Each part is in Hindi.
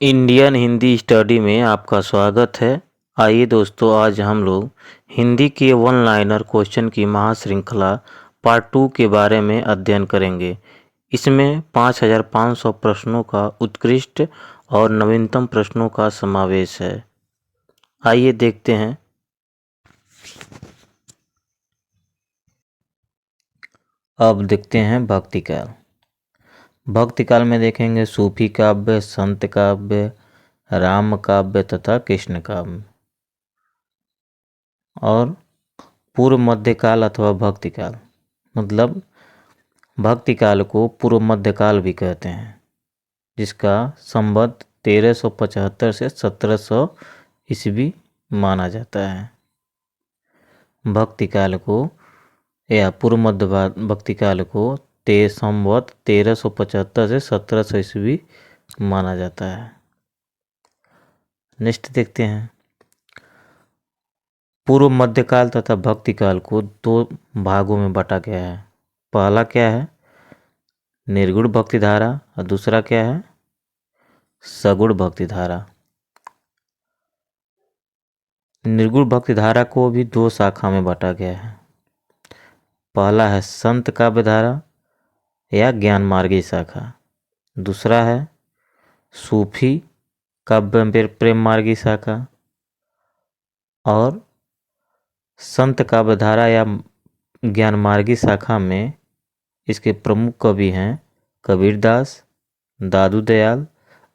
इंडियन हिंदी स्टडी में आपका स्वागत है। आइए दोस्तों, आज हम लोग हिंदी के वन लाइनर क्वेश्चन की महाश्रृंखला पार्ट 2 के बारे में अध्ययन करेंगे। इसमें 5500 प्रश्नों का उत्कृष्ट और नवीनतम प्रश्नों का समावेश है। आइए देखते हैं। अब देखते हैं भक्ति काल। भक्ति काल में देखेंगे सूफी काव्य, संत काव्य, राम काव्य तथा कृष्ण काव्य। और पूर्व मध्यकाल अथवा भक्ति काल, मतलब भक्ति काल को पूर्व मध्यकाल भी कहते हैं, जिसका संवत 1375 से 1700 ईस्वी माना जाता है। भक्ति काल को या पूर्व मध्य भक्ति काल को संवत 1375 से 1700 ईस्वी माना जाता है। नेक्स्ट देखते हैं। पूर्व मध्यकाल तथा भक्ति काल को दो भागों में बांटा गया है। पहला क्या है? निर्गुण भक्ति धारा, और दूसरा क्या है? सगुण भक्ति धारा। निर्गुण भक्ति धारा को भी दो शाखा में बांटा गया है। पहला है संत काव्य धारा या ज्ञान मार्गी शाखा, दूसरा है सूफी काव्य प्रेम मार्गी शाखा। और संत काव्य धारा या ज्ञान मार्गी शाखा में इसके प्रमुख कवि हैं कबीरदास, दादू दयाल,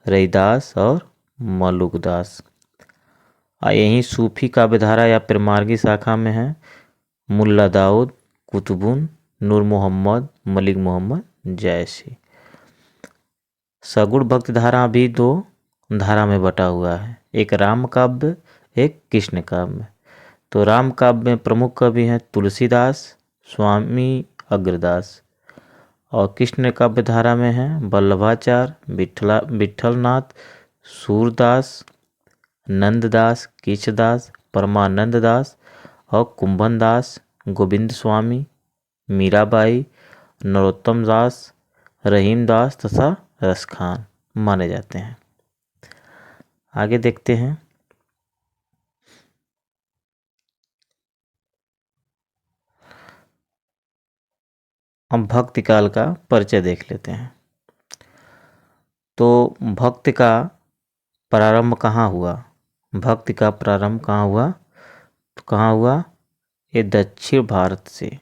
रैदास और मलुकदास। यहीं सूफी काव्य धारा या प्रेमार्गी शाखा में है मुल्ला दाऊद, कुतुबुन, नूर मोहम्मद, मलिक मोहम्मद जैसी। सगुण भक्ति धारा भी दो धारा में बटा हुआ है, एक राम काव्य, एक कृष्ण काव्य। तो राम काव्य में प्रमुख कवि हैं तुलसीदास, स्वामी अग्रदास। और कृष्ण काव्य धारा में हैं वल्लभाचार्य, विठलनाथ, सूरदास, नंददास, कीचदास, परमानंद दास और कुंभन दास, गोविंद स्वामी, मीराबाई, नरोत्तम दास, रहीम दास तथा रसखान माने जाते हैं। आगे देखते हैं। हम भक्ति काल का परिचय देख लेते हैं। तो भक्ति का प्रारंभ कहाँ हुआ? भक्ति का प्रारंभ कहाँ हुआ? तो कहाँ हुआ? ये दक्षिण भारत से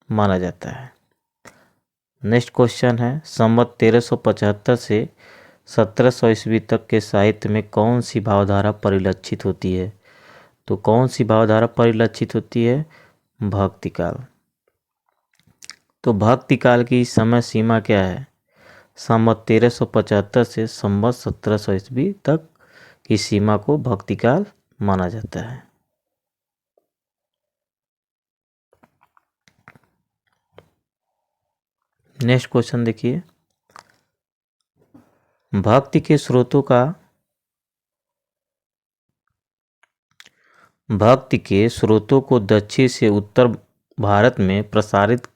माना जाता है। नेक्स्ट क्वेश्चन है, संवत 1375 से 1700 ईस्वी तक के साहित्य में कौन सी भावधारा परिलक्षित होती है? तो कौन सी भावधारा परिलक्षित होती है? भक्ति काल। तो भक्ति काल की समय सीमा क्या है? संवत 1375 से संवत 1700 ईस्वी तक की सीमा को भक्ति काल माना जाता है। नेक्स्ट क्वेश्चन देखिए। भक्ति के स्रोतों को दक्षिण से उत्तर भारत में प्रसारित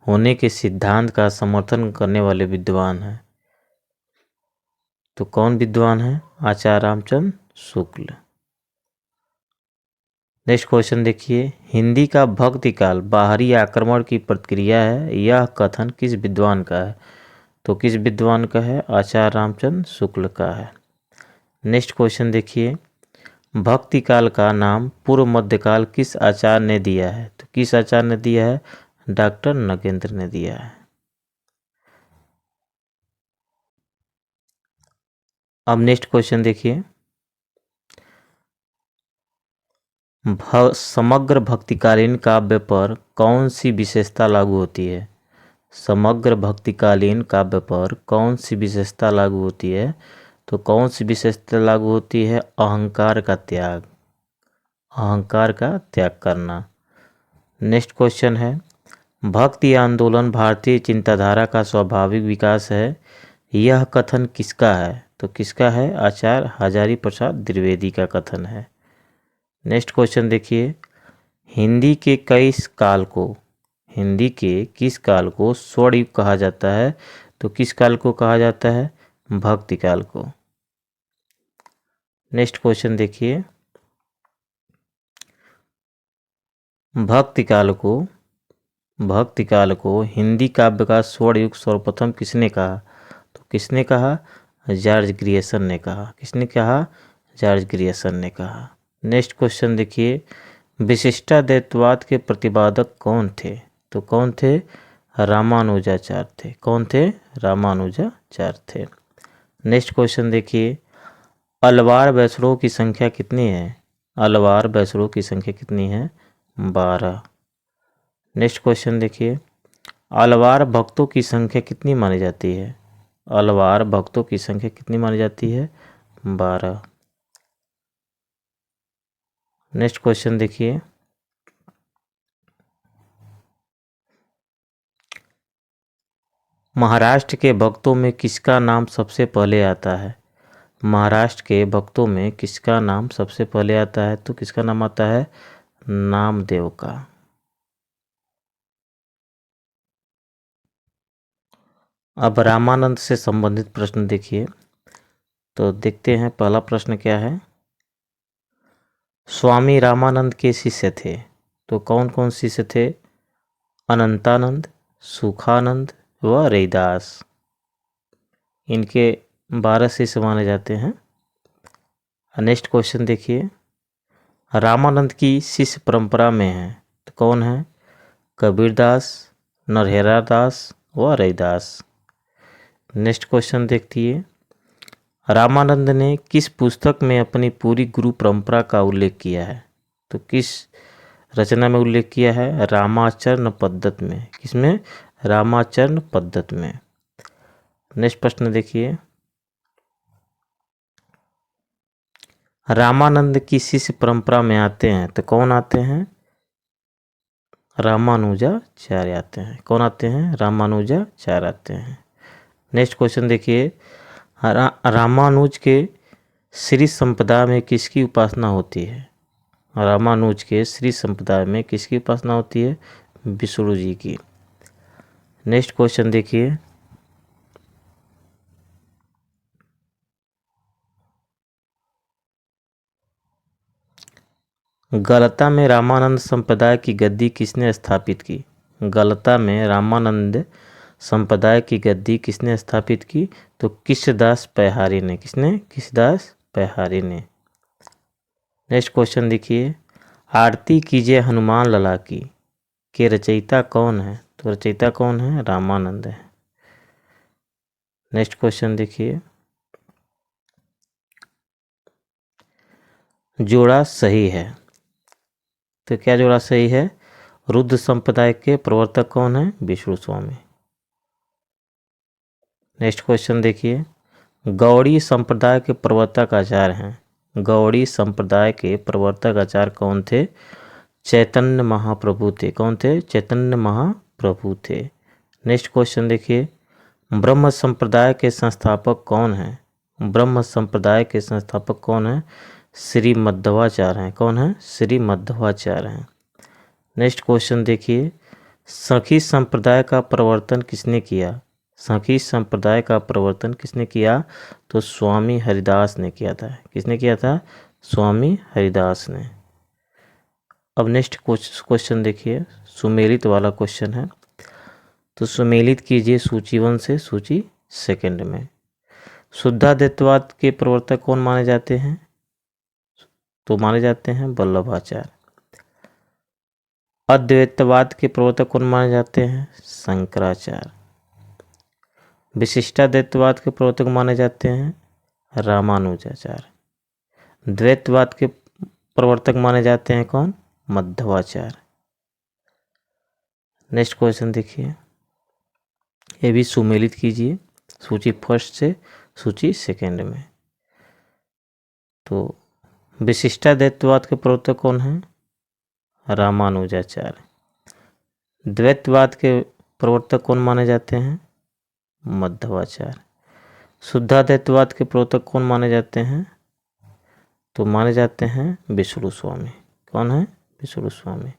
होने के सिद्धांत का समर्थन करने वाले विद्वान हैं। तो कौन विद्वान है? आचार्य रामचंद्र शुक्ल। नेक्स्ट क्वेश्चन देखिए। हिंदी का भक्ति काल बाहरी आक्रमण की प्रतिक्रिया है, यह कथन किस विद्वान का है? तो किस विद्वान का है? आचार्य रामचंद्र शुक्ल का है। नेक्स्ट क्वेश्चन देखिए। भक्ति काल का नाम पूर्व मध्यकाल किस आचार्य ने दिया है? तो किस आचार्य ने दिया है? डॉक्टर नगेंद्र ने दिया है। अब नेक्स्ट क्वेश्चन देखिए। समग्र भक्तिकालीन काव्य पर कौन सी विशेषता लागू होती है? समग्र भक्तिकालीन काव्य पर कौन सी विशेषता लागू होती है? तो कौन सी विशेषता लागू होती है? अहंकार का त्याग, अहंकार का त्याग करना। नेक्स्ट क्वेश्चन है, भक्ति आंदोलन भारतीय चिंताधारा का स्वाभाविक विकास है, यह कथन किसका है? तो किसका है? आचार्य हजारी प्रसाद द्विवेदी का कथन है। नेक्स्ट क्वेश्चन देखिए। हिंदी के किस काल को स्वर्णयुग कहा जाता है? तो किस काल को कहा जाता है? भक्ति काल को। नेक्स्ट क्वेश्चन देखिए, भक्ति काल को हिंदी काव्य का स्वर्ण युग सर्वप्रथम किसने कहा? तो किसने कहा? जॉर्ज ग्रियर्सन ने कहा। किसने कहा? जॉर्ज ग्रियर्सन ने कहा। नेक्स्ट क्वेश्चन देखिए, विशिष्टाद्वैतवाद के प्रतिपादक कौन थे? तो कौन थे? रामानुजाचार्य थे। कौन थे? रामानुजाचार्य थे। नेक्स्ट क्वेश्चन देखिए, अलवार बैसड़ों की संख्या कितनी है? अलवार बैसड़ों की संख्या कितनी है? 12। नेक्स्ट क्वेश्चन देखिए, अलवार भक्तों की संख्या कितनी मानी जाती है? अलवार भक्तों की संख्या कितनी मानी जाती है? 12। नेक्स्ट क्वेश्चन देखिए, महाराष्ट्र के भक्तों में किसका नाम सबसे पहले आता है? महाराष्ट्र के भक्तों में किसका नाम सबसे पहले आता है? तो किसका नाम आता है? नामदेव का। अब रामानंद से संबंधित प्रश्न देखिए, तो देखते हैं पहला प्रश्न क्या है। स्वामी रामानंद के शिष्य थे, तो कौन कौन शिष्य थे? अनंतानंद, सुखानंद व रैदास। इनके 12 शिष्य माने जाते हैं। नेक्स्ट क्वेश्चन देखिए, रामानंद की शिष्य परंपरा में है तो कौन है? कबीरदास, नरहरा दास व रैदास। नेक्स्ट क्वेश्चन देखिए, रामानंद ने किस पुस्तक में अपनी पूरी गुरु परंपरा का उल्लेख किया है? तो किस रचना में उल्लेख किया है? रामाचरण पद्धत में। किसमें? रामाचरण पद्धत में। नेक्स्ट प्रश्न देखिए, रामानंद की शिष्य परंपरा में आते हैं तो कौन आते हैं? रामानुजाचार्य आते हैं। कौन आते हैं? रामानुजाचार्य आते हैं। नेक्स्ट क्वेश्चन देखिए, रामानुज के श्री संप्रदाय में किसकी उपासना होती है? रामानुज के श्री संप्रदाय में किसकी उपासना होती है? विष्णु जी की। नेक्स्ट क्वेश्चन देखिए, गलता में रामानंद संप्रदाय की गद्दी किसने स्थापित की? गलता में रामानंद संप्रदाय की गद्दी किसने स्थापित की? तो कृष्णदास पैहारी ने। किसने? कृष्णदास पैहारी ने। नेक्स्ट क्वेश्चन देखिए, आरती कीजिए हनुमान लला की के रचयिता कौन है? तो रचयिता कौन है? रामानंद है। नेक्स्ट क्वेश्चन देखिए, जोड़ा सही है तो क्या जोड़ा सही है? रुद्र संप्रदाय के प्रवर्तक कौन है? विष्णु स्वामी। नेक्स्ट क्वेश्चन देखिए, गौड़ी संप्रदाय के प्रवर्तक आचार्य हैं। गौड़ी संप्रदाय के प्रवर्तक आचार्य कौन थे? चैतन्य महाप्रभु थे। कौन थे? चैतन्य महाप्रभु थे। नेक्स्ट क्वेश्चन देखिए, ब्रह्म संप्रदाय के संस्थापक कौन हैं? ब्रह्म संप्रदाय के संस्थापक कौन हैं? श्री मध्वाचार्य हैं। कौन है? श्री मध्वाचार्य हैं। नेक्स्ट क्वेश्चन देखिए, सखी संप्रदाय का प्रवर्तन किसने किया? सखी संप्रदाय का प्रवर्तन किसने किया? तो स्वामी हरिदास ने किया था। किसने किया था? स्वामी हरिदास ने। अब नेक्स्ट क्वेश्चन देखिए, सुमेलित वाला क्वेश्चन है, तो सुमेलित कीजिए सूची 1 से सूची 2 में। शुद्धाद्वैतवाद के प्रवर्तक कौन माने जाते हैं? तो माने जाते हैं वल्लभाचार्य। अद्वैतवाद के प्रवर्तक कौन माने जाते हैं? शंकराचार्य। विशिष्टाद्वैतवाद के प्रवर्तक माने जाते हैं रामानुजाचार्य। द्वैतवाद के प्रवर्तक माने जाते हैं कौन? मध्वाचार्य। नेक्स्ट क्वेश्चन देखिए, ये भी सुमेलित कीजिए सूची 1 से सूची 2 में। तो विशिष्टाद्वैतवाद के प्रवर्तक कौन हैं? रामानुजाचार्य। द्वैतवाद के प्रवर्तक कौन माने जाते हैं? मध्वाचार्य। शुद्धाद्वैतवाद के प्रवर्तक कौन माने जाते हैं? तो माने जाते हैं विष्णु स्वामी। कौन है? विष्णु स्वामी।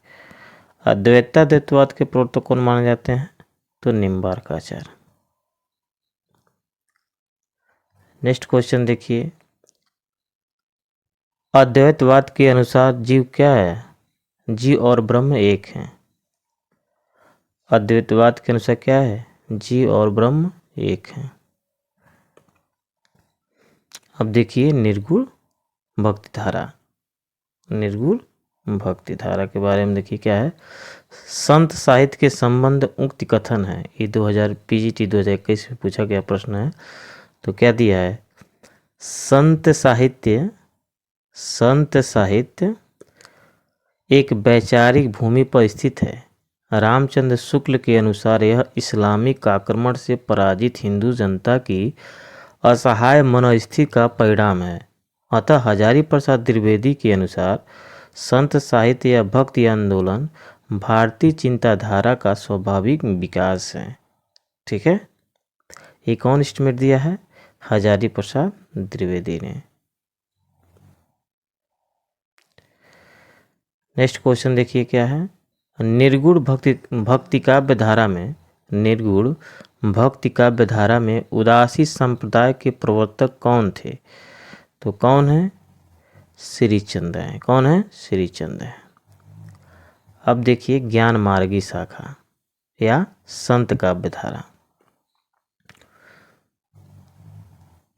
अद्वैताद्वैतवाद के प्रवर्तक कौन माने जाते हैं? तो निम्बार्काचार्य। नेक्स्ट क्वेश्चन देखिए, अद्वैतवाद के अनुसार जीव क्या है? जीव और ब्रह्म एक हैं। अद्वैतवाद के अनुसार क्या है? जीव और ब्रह्म एक हैं। अब देखिए निर्गुण भक्ति धारा। निर्गुण भक्ति धारा के बारे में देखिए क्या है। संत साहित्य के संबंध उक्त कथन है। ये 2000 पीजीटी 2021 में पूछा गया प्रश्न है। तो क्या दिया है? संत साहित्य एक वैचारिक भूमि पर स्थित है। रामचंद्र शुक्ल के अनुसार यह इस्लामिक आक्रमण से पराजित हिंदू जनता की असहाय मनोस्थिति का परिणाम है। अतः हजारी प्रसाद द्विवेदी के अनुसार संत साहित्य या भक्ति आंदोलन भारतीय चिंताधारा का स्वाभाविक विकास है। ठीक है, ये कौन एस्टिमेट दिया है? हजारी प्रसाद द्विवेदी ने। नेक्स्ट क्वेश्चन देखिए क्या है। निर्गुण भक्ति काव्य धारा में उदासी संप्रदाय के प्रवर्तक कौन थे? तो कौन है? श्रीचंद है। कौन है? श्रीचंद है। अब देखिए ज्ञान मार्गी शाखा या संत काव्य धारा।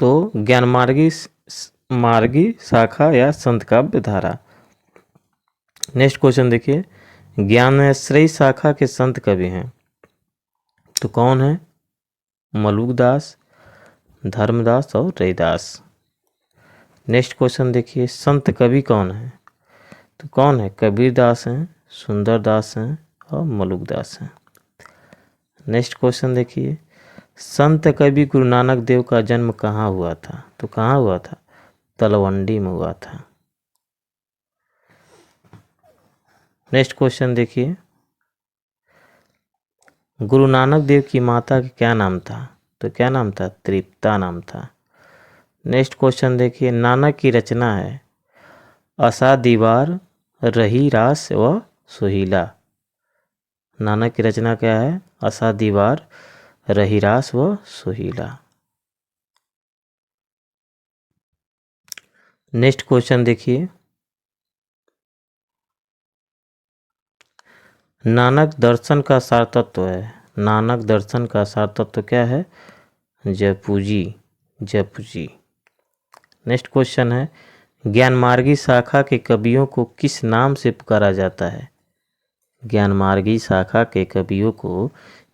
तो ज्ञान मार्गी शाखा या संत काव्य धारा। नेक्स्ट क्वेश्चन देखिए, ज्ञानाश्रयी शाखा के संत कवि हैं। तो कौन है? मलुकदास, धर्मदास और रैदास। नेक्स्ट क्वेश्चन देखिए, संत कवि कौन है? तो कौन है? कबीरदास हैं, सुंदरदास हैं और मलुकदास हैं। नेक्स्ट क्वेश्चन देखिए, संत कवि गुरु नानक देव का जन्म कहाँ हुआ था? तो कहाँ हुआ था? तलवंडी में हुआ था। नेक्स्ट क्वेश्चन देखिए, गुरु नानक देव की माता का क्या नाम था? तो क्या नाम था? तृप्ता नाम था। नेक्स्ट क्वेश्चन देखिए, नानक की रचना है आशा दीवार, रही रास व सोहिला। नानक की रचना क्या है? आशा दीवार, रही रास व सोहिला। नेक्स्ट क्वेश्चन देखिए, नानक दर्शन का सार तत्व है। नानक दर्शन का सार तत्व क्या है? जपूजी। नेक्स्ट क्वेश्चन है, ज्ञान मार्गी शाखा के कवियों को किस नाम से पुकारा जाता है? ज्ञान मार्गी शाखा के कवियों को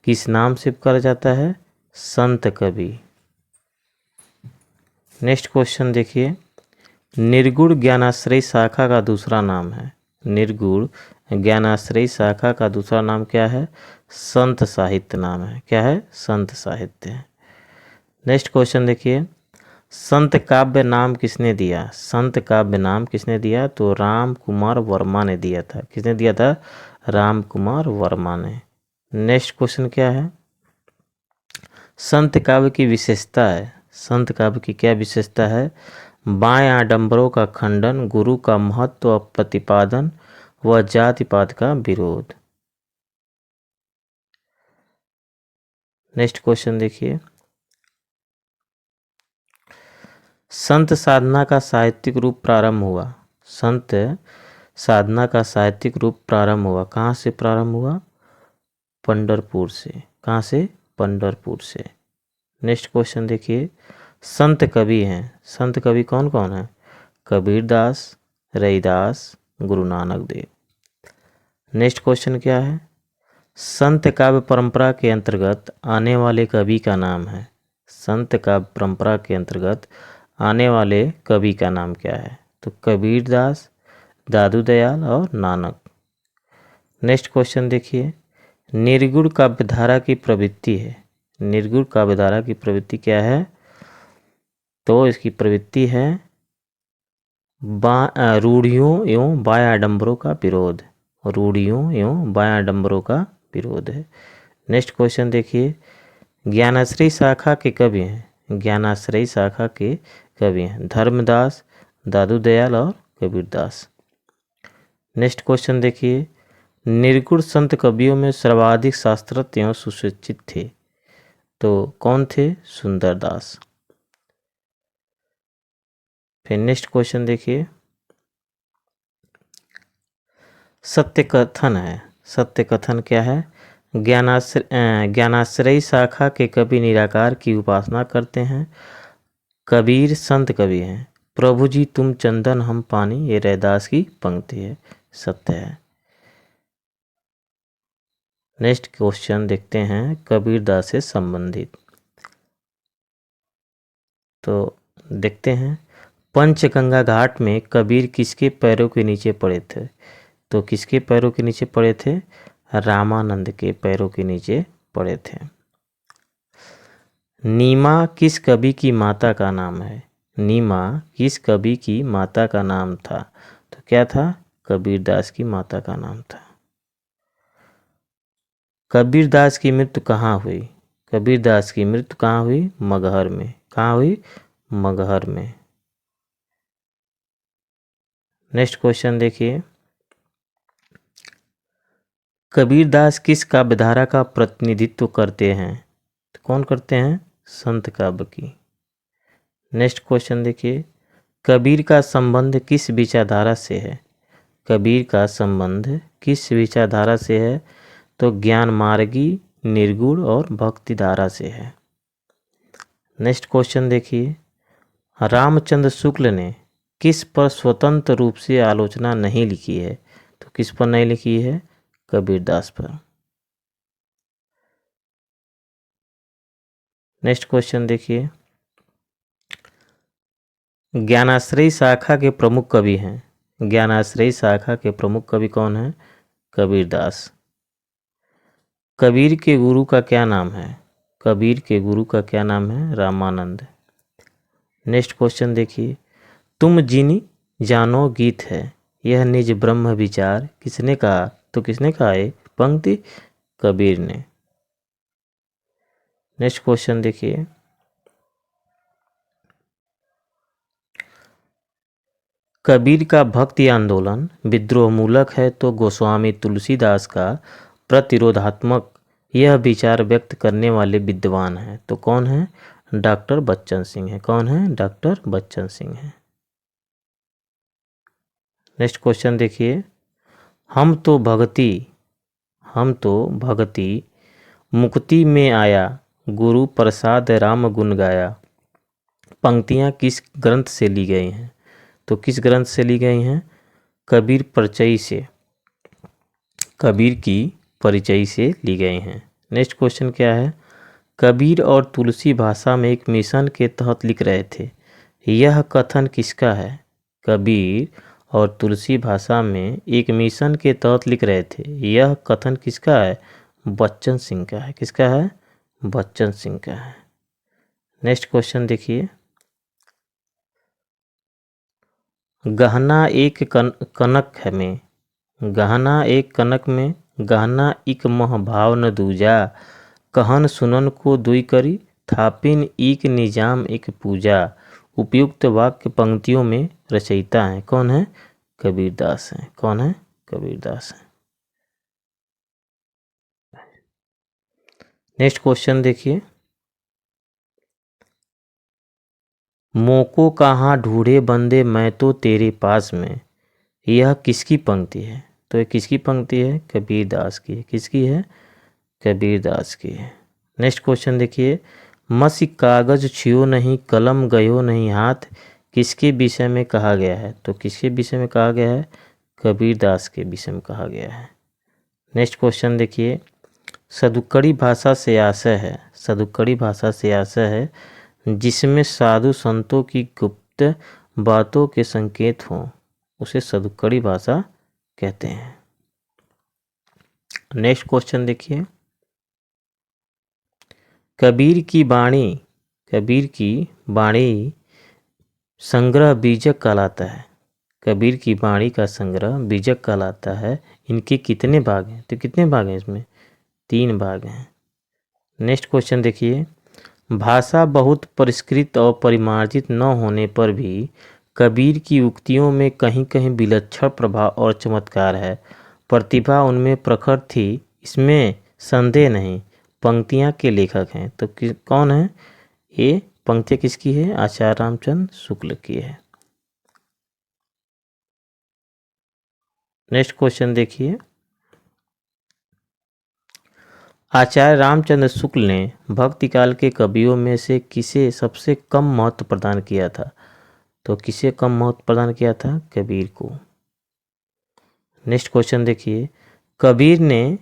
किस नाम से पुकारा जाता है? संत कवि। नेक्स्ट क्वेश्चन देखिए, निर्गुण ज्ञानाश्रयी शाखा का दूसरा नाम है। निर्गुण ज्ञानाश्रयी शाखा का दूसरा नाम क्या है? संत साहित्य नाम है। क्या है? संत साहित्य। नेक्स्ट क्वेश्चन देखिए, संत काव्य नाम किसने दिया? संत काव्य नाम किसने दिया? तो राम कुमार वर्मा ने दिया था। किसने दिया था? राम कुमार वर्मा ने। नेक्स्ट क्वेश्चन क्या है? संत काव्य की विशेषता है। संत काव्य की क्या विशेषता है? बाएं आडंबरों का खंडन, गुरु का महत्व और प्रतिपादन व जातिपात का विरोध। नेक्स्ट क्वेश्चन देखिए, संत साधना का साहित्यिक रूप प्रारंभ हुआ। संत साधना का साहित्यिक रूप प्रारंभ हुआ। कहाँ से प्रारंभ हुआ? पंढरपुर से। कहाँ से? पंढरपुर से। नेक्स्ट क्वेश्चन देखिए, संत कवि हैं। संत कवि कौन कौन है? कबीरदास, रैदास, गुरु नानक देव। नेक्स्ट क्वेश्चन क्या है? संत काव्य परंपरा के अंतर्गत आने वाले कवि का नाम है। संत काव्य परंपरा के अंतर्गत आने वाले कवि का नाम क्या है? तो कबीरदास, दादू दयाल और नानक। नेक्स्ट क्वेश्चन देखिए, निर्गुण काव्यधारा की प्रवृत्ति है। निर्गुण काव्यधारा की प्रवृत्ति क्या है? तो इसकी प्रवृत्ति है रूढ़ियों एवं बाह्य आडंबरों का विरोध। रूढ़ियों एवं बाह्य आडंबरों का विरोध है। नेक्स्ट क्वेश्चन देखिए, ज्ञानाश्रयी शाखा के कवि हैं। ज्ञानाश्रयी शाखा के कवि हैं धर्मदास, दादू दयाल और कबीरदास। नेक्स्ट क्वेश्चन देखिए, निर्गुण संत कवियों में सर्वाधिक शास्त्रज्ञ एवं सुशिक्षित थे। तो कौन थे? सुंदरदास। फिर नेक्स्ट क्वेश्चन देखिए, सत्य कथन है। सत्य कथन क्या है? ज्ञानाश्रयी शाखा के कवि निराकार की उपासना करते हैं। कबीर संत कवि हैं। प्रभु जी तुम चंदन हम पानी, ये रैदास की पंक्ति है। सत्य है। नेक्स्ट क्वेश्चन देखते हैं कबीरदास से संबंधित। तो देखते हैं, पंचगंगा घाट में कबीर किसके पैरों के नीचे पड़े थे? तो किसके पैरों के नीचे पड़े थे? रामानंद के पैरों के नीचे पड़े थे। नीमा किस कवि की माता का नाम है? नीमा किस कवि की माता का नाम था? तो क्या था? कबीरदास की माता का नाम था। कबीरदास की मृत्यु कहाँ हुई? कबीरदास की मृत्यु कहाँ हुई? मगहर में। कहाँ हुई? मगहर में। नेक्स्ट क्वेश्चन देखिए, कबीरदास किस काव्यधारा का प्रतिनिधित्व करते हैं? तो कौन करते हैं? संत काव्य की। नेक्स्ट क्वेश्चन देखिए, कबीर का संबंध किस विचारधारा से है? कबीर का संबंध किस विचारधारा से है? तो ज्ञान मार्गी, निर्गुण और भक्ति धारा से है। नेक्स्ट क्वेश्चन देखिए, रामचंद्र शुक्ल ने किस पर स्वतंत्र रूप से आलोचना नहीं लिखी है? तो किस पर नहीं लिखी है? कबीरदास पर। नेक्स्ट क्वेश्चन देखिए, ज्ञानाश्रयी शाखा के प्रमुख कवि हैं। ज्ञानाश्रयी शाखा के प्रमुख कवि कौन हैं? कबीरदास। कबीर के गुरु का क्या नाम है? कबीर के गुरु का क्या नाम है? रामानंद। नेक्स्ट क्वेश्चन देखिए, तुम जिनी जानो गीत है, यह निज ब्रह्म विचार किसने कहा? तो किसने कहा है पंक्ति? कबीर ने। नेक्स्ट क्वेश्चन देखिए, कबीर का भक्ति आंदोलन विद्रोह मूलक है तो गोस्वामी तुलसीदास का प्रतिरोधात्मक यह विचार व्यक्त करने वाले विद्वान हैं। तो कौन है? डॉक्टर बच्चन सिंह है। कौन है? डॉक्टर बच्चन सिंह है। नेक्स्ट क्वेश्चन देखिए, हम तो भगति मुक्ति में आया, गुरु प्रसाद राम गुण गाया, पंक्तियां किस ग्रंथ से ली गई हैं? तो किस ग्रंथ से ली गई हैं? कबीर परिचय से, कबीर की परिचय से ली गई हैं। नेक्स्ट क्वेश्चन क्या है, कबीर और तुलसी भाषा में एक मिशन के तहत लिख रहे थे, यह कथन किसका है? कबीर और तुलसी भाषा में एक मिशन के तहत लिख रहे थे, यह कथन किसका है? बच्चन सिंह का है। किसका है? बच्चन सिंह का है। नेक्स्ट क्वेश्चन देखिए, गहना एक कनक है में, गहना एक कनक में, गहना इक मह भाव न दूजा, कहन सुनन को दुई करी, थापिन एक निजाम एक पूजा। उपयुक्त वाक्य पंक्तियों में रचयिता है कौन है? कबीरदास है। कौन है? कबीरदास है। नेक्स्ट क्वेश्चन देखिए, मोको कहाँ ढूंढे बंदे मैं तो तेरे पास में, यह किसकी पंक्ति है? तो ये किसकी पंक्ति है? कबीरदास की है। किसकी है? कबीरदास की है। नेक्स्ट क्वेश्चन देखिए, मसी कागज छियो नहीं, कलम गयो नहीं हाथ, किसके विषय में कहा गया है? तो किसके विषय में कहा गया है? कबीरदास के विषय में कहा गया है। नेक्स्ट क्वेश्चन देखिए, सदुक्कड़ी भाषा से आशय है, सदुक्कड़ी भाषा से आशय है जिसमें साधु संतों की गुप्त बातों के संकेत हों, उसे सदुक्कड़ी भाषा कहते हैं। नेक्स्ट क्वेश्चन देखिए, कबीर की वाणी संग्रह बीजक कहलाता है। कबीर की वाणी का संग्रह बीजक कहलाता है। इनके कितने भाग हैं? तो कितने भाग हैं इसमें? 3 भाग हैं। नेक्स्ट क्वेश्चन देखिए, भाषा बहुत परिष्कृत और परिमार्जित न होने पर भी कबीर की उक्तियों में कहीं कहीं विलक्षण प्रभाव और चमत्कार है, प्रतिभा उनमें प्रखर थी, इसमें संदेह नहीं। पंक्तियाँ के लेखक हैं तो कौन है? ये पंक्तियाँ किसकी है? आचार्य रामचंद्र शुक्ल की है। नेक्स्ट क्वेश्चन देखिए, आचार्य रामचंद्र शुक्ल ने भक्ति काल के कवियों में से किसे सबसे कम महत्व प्रदान किया था? तो किसे कम महत्व प्रदान किया था? कबीर को। नेक्स्ट क्वेश्चन देखिए, कबीर ने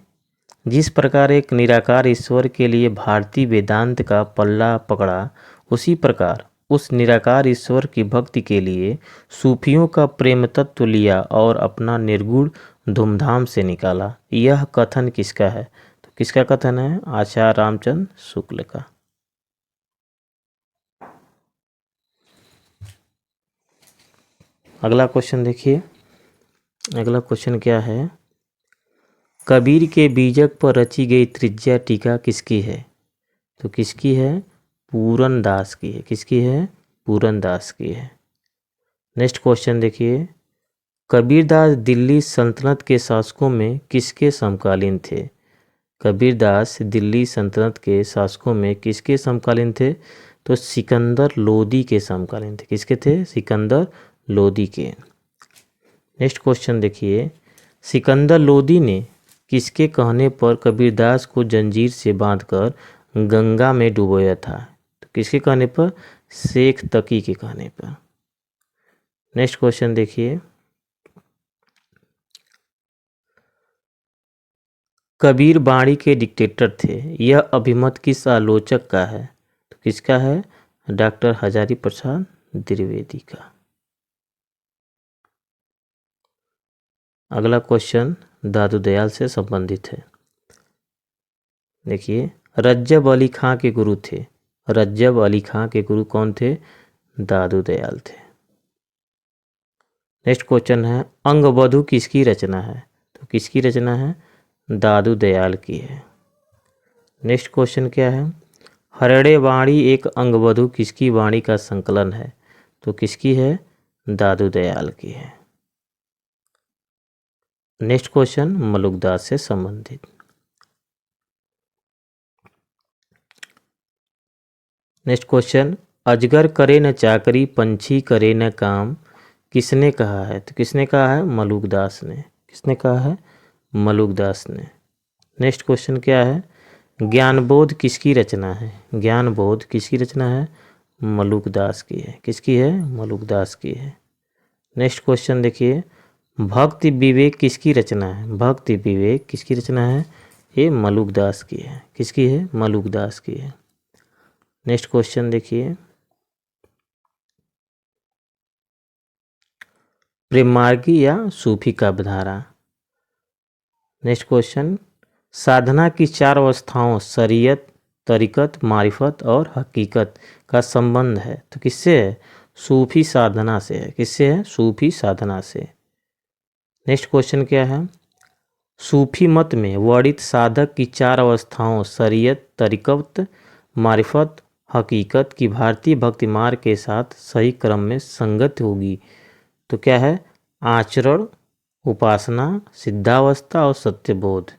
जिस प्रकार एक निराकार ईश्वर के लिए भारतीय वेदांत का पल्ला पकड़ा, उसी प्रकार उस निराकार ईश्वर की भक्ति के लिए सूफियों का प्रेम तत्व लिया और अपना निर्गुण धूमधाम से निकाला। यह कथन किसका है? तो किसका कथन है? आचार्य रामचंद्र शुक्ल का। अगला क्वेश्चन देखिए, अगला क्वेश्चन क्या है? कबीर के बीजक पर रची गई त्रिज्या टीका किसकी है? तो किसकी है? पूरन दास की है। किसकी है? पूरन दास की है। नेक्स्ट क्वेश्चन देखिए, कबीरदास दिल्ली सल्तनत के शासकों में किसके समकालीन थे? कबीरदास दिल्ली सल्तनत के शासकों में किसके समकालीन थे? तो सिकंदर लोदी के समकालीन थे। किसके थे? सिकंदर लोदी के। नेक्स्ट क्वेश्चन देखिए, सिकंदर लोदी ने किसके कहने पर कबीरदास को जंजीर से बांधकर गंगा में डुबोया था? तो किसके कहने पर? शेख तकी के कहने पर। नेक्स्ट क्वेश्चन देखिए, कबीर बाणी के डिक्टेटर थे, यह अभिमत किस आलोचक का है? तो किसका है? डॉक्टर हजारी प्रसाद द्विवेदी का। अगला क्वेश्चन दादू दयाल से संबंधित है। देखिए, रज्जब अली खां के गुरु थे। रज्जब अली खां के गुरु कौन थे? दादू दयाल थे। नेक्स्ट क्वेश्चन है, अंगबधु किसकी रचना है? तो किसकी रचना है? दादू दयाल की है। नेक्स्ट क्वेश्चन क्या है? हरड़े वाणी एक अंगबधु किसकी वाणी का संकलन है? तो किसकी है? दादू दयाल की है। नेक्स्ट क्वेश्चन मलुकदास से संबंधित। नेक्स्ट क्वेश्चन, अजगर करे न चाकरी, पंछी करे न काम, किसने कहा है? तो किसने कहा है? मलुकदास ने। किसने कहा है? मलुकदास ने। नेक्स्ट क्वेश्चन क्या है? ज्ञानबोध किसकी रचना है? ज्ञानबोध किसकी रचना है? मलुकदास की है। किसकी है? मलुकदास की है। नेक्स्ट क्वेश्चन देखिए, भक्ति विवेक किसकी रचना है? भक्ति विवेक किसकी रचना है? ये मलुकदास की है। किसकी है? मलुकदास की है। नेक्स्ट क्वेश्चन देखिए, प्रेमार्गी या सूफी काव्यधारा। नेक्स्ट क्वेश्चन, साधना की चार अवस्थाओं शरीयत, तरीकत, मारिफत और हकीकत का संबंध है, तो किससे है? सूफी साधना से है। किससे है? सूफी साधना से। नेक्स्ट क्वेश्चन क्या है? सूफी मत में वर्णित साधक की चार अवस्थाओं शरीयत, तरीकत, मारिफत, हकीकत की भारतीय भक्ति मार्ग के साथ सही क्रम में संगत होगी, तो क्या है? आचरण, उपासना, सिद्धावस्था और सत्यबोध।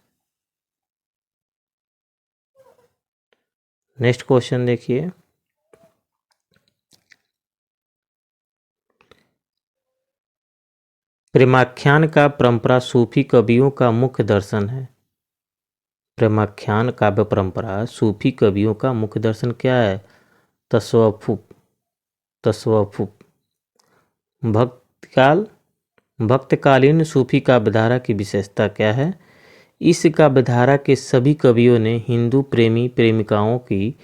नेक्स्ट क्वेश्चन देखिए, प्रेमाख्यान का परंपरा सूफी कवियों का मुख्य दर्शन है। प्रेमाख्यान काव्य परंपरा सूफी कवियों का मुख्य दर्शन क्या है? तसव्वुफ। तसव्वुफ। भक्तकाल भक्तकालीन सूफी काव्यधारा की विशेषता क्या है? इस काव्यधारा के सभी कवियों ने हिंदू प्रेमी प्रेमिकाओं की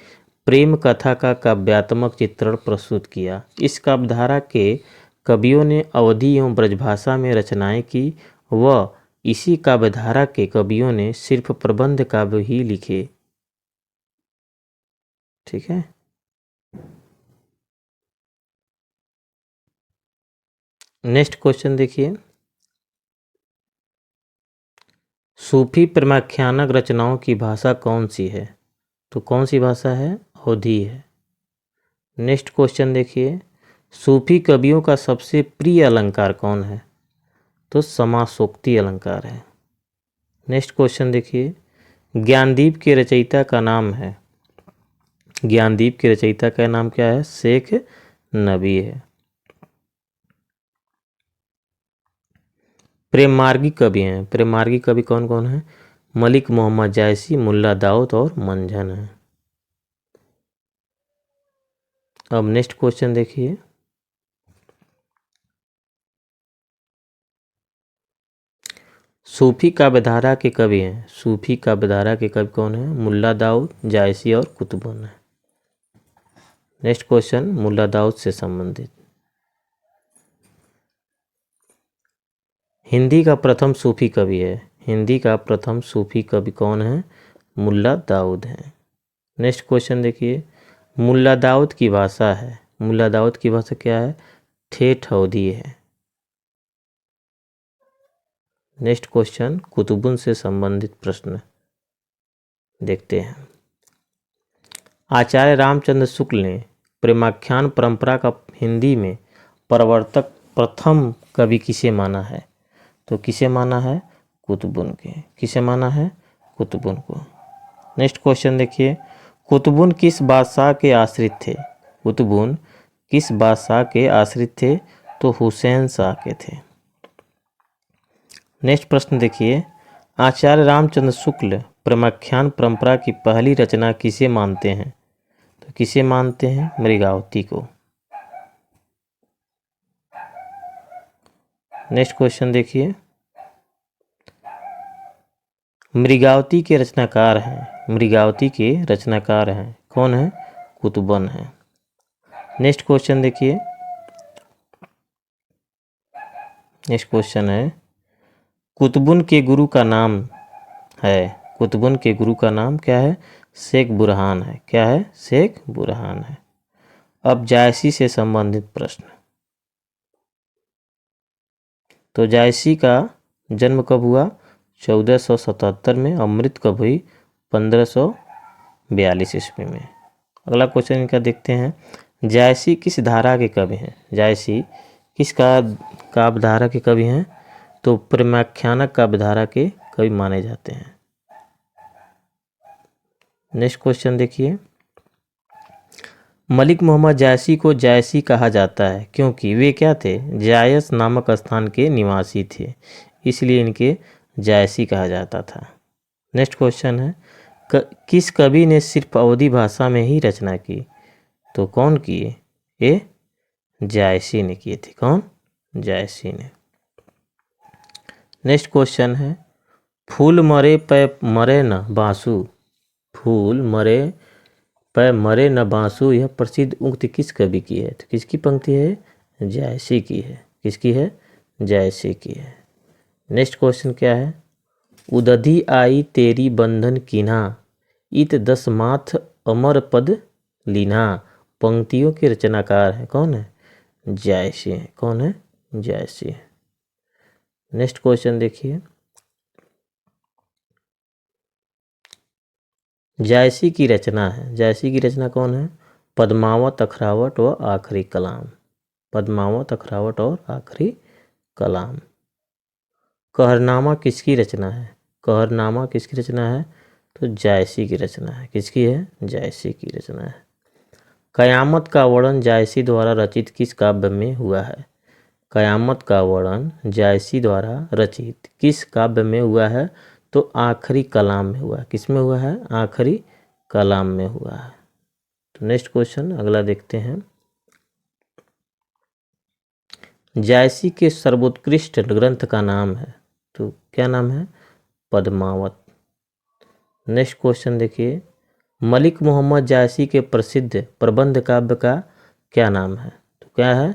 प्रेम कथा का काव्यात्मक चित्रण प्रस्तुत किया। इस काव्यधारा के कवियों ने अवधी एवं ब्रजभाषा में रचनाएं की व इसी काव्यधारा के कवियों ने सिर्फ प्रबंध काव्य ही लिखे। ठीक है। नेक्स्ट क्वेश्चन देखिए, सूफी प्रेमाख्यानक रचनाओं की भाषा कौन सी है? तो कौन सी भाषा है? अवधी है। नेक्स्ट क्वेश्चन देखिए, सूफी कवियों का सबसे प्रिय अलंकार कौन है? तो समासोक्ति अलंकार है। नेक्स्ट क्वेश्चन देखिए, ज्ञानदीप के रचयिता का नाम है? ज्ञानदीप के रचयिता का नाम क्या है? शेख नबी है। प्रेम मार्गी कवि हैं। प्रेम मार्गी कवि कौन कौन है? मलिक मोहम्मद जायसी, मुल्ला दाऊद और मंझन है। अब नेक्स्ट क्वेश्चन देखिए, सूफी काव्यधारा के कवि हैं। सूफी काव्यधारा के कवि कौन है? मुल्ला दाऊद, जायसी और कुतुबुन है। नेक्स्ट क्वेश्चन मुल्ला दाऊद से संबंधित। हिंदी का प्रथम सूफी कवि है। हिंदी का प्रथम सूफी कवि कौन है? मुल्ला दाऊद है। नेक्स्ट क्वेश्चन देखिए, मुल्ला दाऊद की भाषा है। मुल्ला दाऊद की भाषा क्या है? ठेठ अवधी है। नेक्स्ट क्वेश्चन कुतुबुन से संबंधित प्रश्न देखते हैं। आचार्य रामचंद्र शुक्ल ने प्रेमाख्यान परंपरा का हिंदी में प्रवर्तक प्रथम कवि किसे माना है? तो किसे माना है? कुतुबुन के। किसे माना है? कुतुबुन को। नेक्स्ट क्वेश्चन देखिए, कुतुबुन किस बादशाह के आश्रित थे? कुतुबुन किस बादशाह के आश्रित थे? तो हुसैन शाह के थे। नेक्स्ट प्रश्न देखिए, आचार्य रामचंद्र शुक्ल प्रेमाख्यान परंपरा की पहली रचना किसे मानते हैं? तो किसे मानते हैं? मृगावती को। नेक्स्ट क्वेश्चन देखिए, मृगावती के रचनाकार हैं। मृगावती के रचनाकार हैं कौन है? कुतुबुन है। नेक्स्ट क्वेश्चन देखिए, नेक्स्ट क्वेश्चन है, कुतुबुन के गुरु का नाम है। कुतुबुन के गुरु का नाम क्या है? शेख बुरहान है। क्या है? शेख बुरहान है। अब जायसी से संबंधित प्रश्न। तो जायसी का जन्म कब हुआ? 1477 में। और मृत्यु कब हुई? 1542 ईस्वी में। अगला क्वेश्चन इनका देखते हैं, जायसी किस धारा के कवि हैं? जायसी किस काव्यधारा के कवि हैं? तो प्रेमाख्यानक काव्यधारा के कवि माने जाते हैं। नेक्स्ट क्वेश्चन देखिए, मलिक मोहम्मद जायसी को जायसी कहा जाता है क्योंकि वे क्या थे? जायस नामक स्थान के निवासी थे, इसलिए इनके जायसी कहा जाता था। नेक्स्ट क्वेश्चन है, किस कवि ने सिर्फ अवधी भाषा में ही रचना की? तो कौन किए? ये जायसी ने किए थे। कौन? जायसी ने। नेक्स्ट क्वेश्चन है, फूल मरे पे मरे न बांसु। फूल मरे पे मरे न बांसु, यह प्रसिद्ध उक्ति किस कवि की है? तो किसकी पंक्ति है? जायसी की है। किसकी है? जायसी की है। नेक्स्ट क्वेश्चन क्या है, उदधि आई तेरी बंधन कीन्हा, इत दस माथ अमर पद लीन्हा। पंक्तियों के रचनाकार है कौन है? जायसी है। कौन है? जायसी है। नेक्स्ट क्वेश्चन देखिए, जायसी की रचना है। जायसी की रचना कौन है? पद्मावत, अखरावट व आखिरी कलाम। पद्मावत, अखरावट और आखिरी कलाम। कहरनामा किसकी रचना है? कहरनामा किसकी रचना है? तो जायसी की रचना है। किसकी है? जायसी की रचना है। कयामत का वर्णन जायसी द्वारा रचित किस काव्य में हुआ है? कयामत का वर्णन जायसी द्वारा रचित किस काव्य में हुआ है? तो आखिरी कलाम में हुआ। किस में हुआ है? आखिरी कलाम में हुआ है। तो नेक्स्ट क्वेश्चन अगला देखते हैं, जायसी के सर्वोत्कृष्ट ग्रंथ का नाम है। तो क्या नाम है? पद्मावत। नेक्स्ट क्वेश्चन देखिए, मलिक मोहम्मद जायसी के प्रसिद्ध प्रबंध काव्य का क्या नाम है? तो क्या है?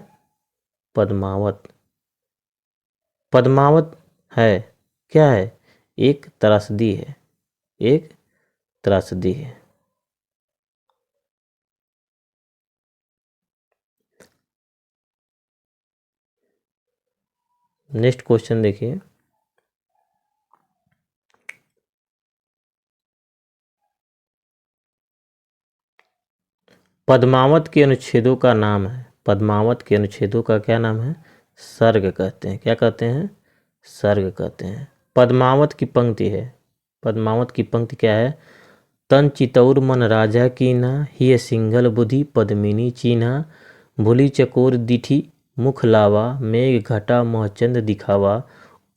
पद्मावत। पद्मावत है क्या है? एक त्रासदी है। एक त्रासदी है। नेक्स्ट क्वेश्चन देखिए, पद्मावत के अनुच्छेदों का नाम है। पद्मावत के अनुच्छेदों का क्या नाम है? सर्ग कहते हैं। क्या कहते हैं? सर्ग कहते हैं। पद्मावत की पंक्ति है। पद्मावत की पंक्ति क्या है? तन चितौर मन राजा कीन्हा, हिय सिंघल बुद्धि पद्मिनी चीन्हा। भूली चकोर दिठी मुख लावा, मेघ घटा महचंद दिखावा।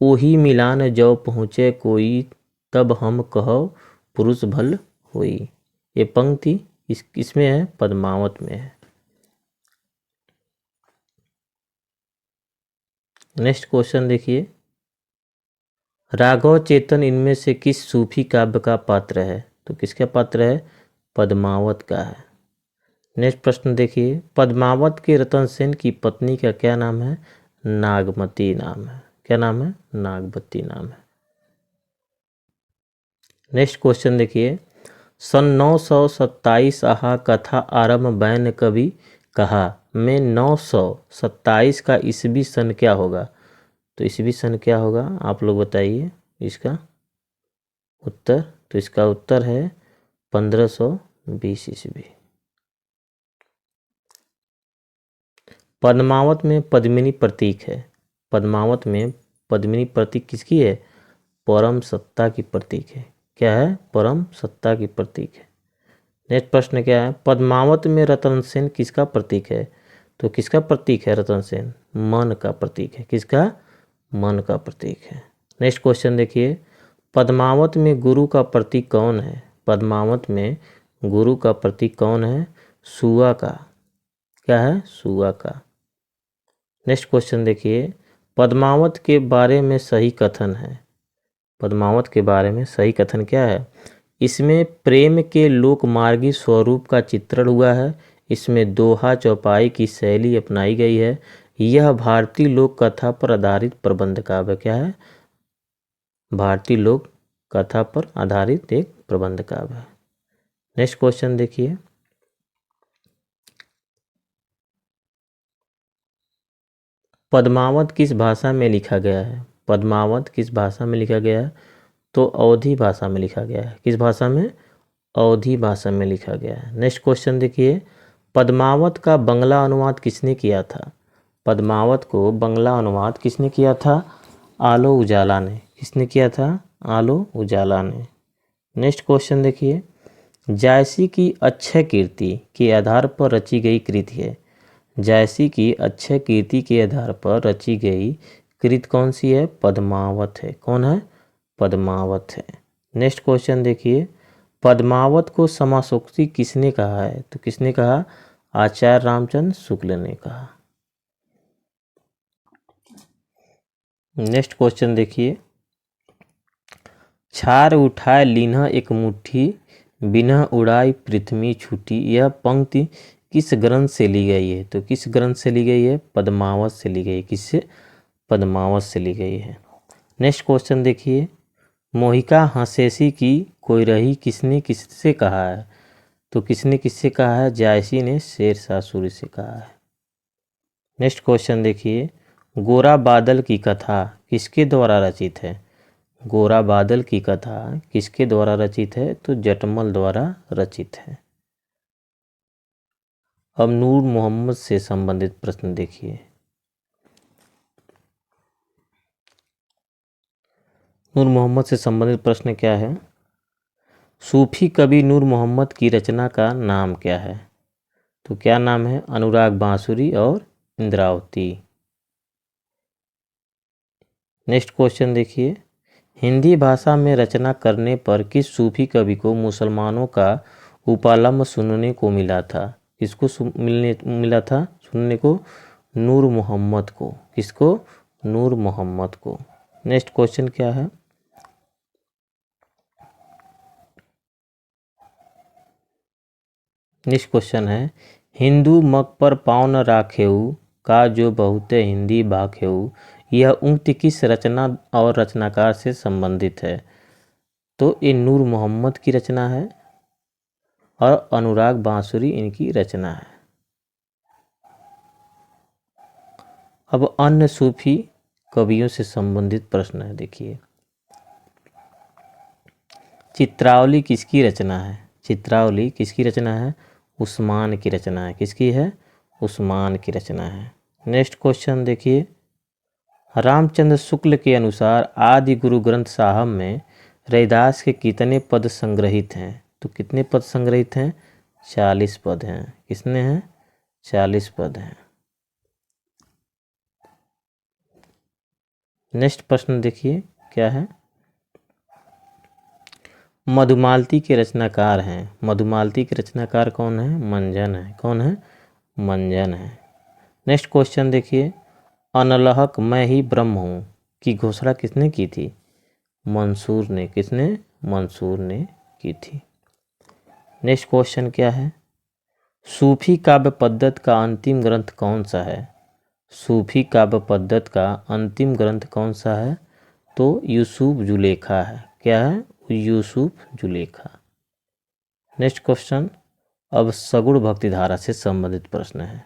ओही मिलान जो पहुँचे कोई, तब हम कहो पुरुष भल होई। ये पंक्ति इसमें है, पद्मावत में है। नेक्स्ट क्वेश्चन देखिए, राघव चेतन इनमें से किस सूफी काव्य का पात्र है? तो किसका पात्र है? पद्मावत का है। नेक्स्ट प्रश्न देखिए, पद्मावत के रतन सेन की पत्नी का क्या नाम है? नागमती नाम है। क्या नाम है? नागमती नाम है। नेक्स्ट क्वेश्चन देखिए, सन 927 आहा कथा आरंभ बैन कवि कहा में 927 का ईस्वी सन क्या होगा? तो ईस्वी सन क्या होगा, आप लोग बताइए इसका उत्तर। तो इसका उत्तर है 1520 ईस्वी। पद्मावत में पद्मिनी प्रतीक है। पद्मावत में पद्मिनी प्रतीक किसकी है? परम सत्ता की प्रतीक है। क्या है? परम सत्ता की प्रतीक है। नेक्स्ट प्रश्न क्या है, पद्मावत में रतन सेन किसका प्रतीक है? तो किसका प्रतीक है रतन सेन? मन का प्रतीक है। किसका? मन का प्रतीक है। नेक्स्ट क्वेश्चन देखिए, पद्मावत में गुरु का प्रतीक कौन है? पद्मावत में गुरु का प्रतीक कौन है? सुआ का। क्या है? सुआ का। नेक्स्ट क्वेश्चन देखिए, पद्मावत के बारे में सही कथन है। पद्मावत के बारे में सही कथन क्या है? इसमें प्रेम के लोकमार्गी स्वरूप का चित्रण हुआ है। इसमें दोहा चौपाई की शैली अपनाई गई है। यह भारतीय लोक कथा पर आधारित प्रबंध काव्य। क्या है? भारतीय लोक कथा पर आधारित एक प्रबंध काव्य है। नेक्स्ट क्वेश्चन देखिए, पद्मावत किस भाषा में लिखा गया है? पद्मावत किस भाषा में लिखा गया है? तो अवधी भाषा में लिखा गया है। किस भाषा में? अवधी भाषा में लिखा गया है। नेक्स्ट क्वेश्चन देखिए, पद्मावत का बंगला अनुवाद किसने किया था? पद्मावत को बंगला अनुवाद किसने किया था? आलो उजाला ने। किसने किया था? आलो उजाला ने। नेक्स्ट क्वेश्चन देखिए, जायसी की अक्षय कीर्ति के आधार पर रची गई कृति है। जायसी की अक्षय कीर्ति के आधार पर रची गई कृति कौन सी है? पद्मावत है। कौन है? पद्मावत है। नेक्स्ट क्वेश्चन देखिए, पद्मावत को समासोक्ति किसने कहा है? तो किसने कहा? आचार्य रामचंद्र शुक्ल ने कहा। नेक्स्ट क्वेश्चन देखिए, छार उठाए लीन्ह एक मुट्ठी, बिन्ह उड़ाई पृथ्वी छूटी। यह पंक्ति किस ग्रंथ से ली गई है? तो किस ग्रंथ से ली गई है? पद्मावत से ली गई है। किससे? पद्मावत से ली गई है। नेक्स्ट क्वेश्चन देखिए, मोहिका हंसेसी की कोई रही किसने किससे कहा है? तो किसने किससे कहा है? जायसी ने शेरशाह सूरी से कहा है। नेक्स्ट क्वेश्चन देखिए, गोरा बादल की कथा किसके द्वारा रचित है? गोरा बादल की कथा किसके द्वारा रचित है? तो जटमल द्वारा रचित है। अब नूर मोहम्मद से संबंधित प्रश्न देखिए, नूर मोहम्मद से संबंधित प्रश्न क्या है? सूफी कवि नूर मोहम्मद की रचना का नाम क्या है? तो क्या नाम है? अनुराग बांसुरी और इंद्रावती। नेक्स्ट क्वेश्चन देखिए, हिंदी भाषा में रचना करने पर किस सूफी कवि को मुसलमानों का उपालंब सुनने को मिला था? किसको मिला था सुनने को? नूर मोहम्मद को। किसको? नूर मोहम्मद को। नेक्स्ट क्वेश्चन क्या है? नेक्स्ट क्वेश्चन है, हिंदू मग पर पाँव न राखेऊ का जो बहुते हिंदी बाखेऊ। यह उक्ति किस रचना और रचनाकार से संबंधित है? तो ये नूर मोहम्मद की रचना है और अनुराग बांसुरी इनकी रचना है। अब अन्य सूफी कवियों से संबंधित प्रश्न है देखिए, चित्रावली किसकी रचना है? चित्रावली किसकी रचना है? उस्मान की रचना है। किसकी है? उस्मान की रचना है। नेक्स्ट क्वेश्चन देखिए, रामचंद्र शुक्ल के अनुसार आदि गुरु ग्रंथ साहब में रैदास के कितने पद संग्रहित हैं? तो कितने पद संग्रहित हैं? 40 पद हैं। कितने हैं? 40 पद हैं। नेक्स्ट प्रश्न देखिए क्या है। मधुमालती के रचनाकार हैं। मधुमालती के रचनाकार कौन है? मंजन है। कौन है? मंजन है। नेक्स्ट क्वेश्चन देखिए, अनलहक मैं ही ब्रह्म हूँ की घोषणा किसने की थी? मंसूर ने। किसने? मंसूर ने की थी। नेक्स्ट क्वेश्चन क्या है, सूफी काव्य पद्धत का अंतिम ग्रंथ कौन सा है? सूफी काव्य पद्धत का अंतिम ग्रंथ कौन सा है? तो यूसुफ जुलेखा है। क्या है? यूसुफ जुलेखा। नेक्स्ट क्वेश्चन, अब सगुण भक्ति धारा से संबंधित प्रश्न है।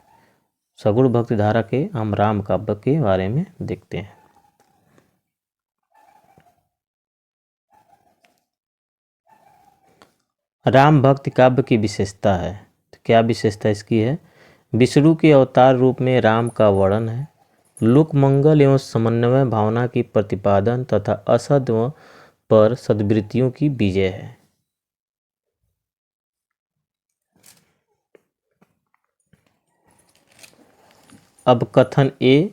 सगुण भक्ति धारा के हम राम काव्य के बारे में देखते हैं। राम भक्ति काव्य की विशेषता है, तो क्या विशेषता इसकी है? विष्णु के अवतार रूप में राम का वर्णन है, लोक मंगल एवं समन्वय भावना की प्रतिपादन तथा असद पर सद्वृत्तियों की विजय है। अब कथन ए,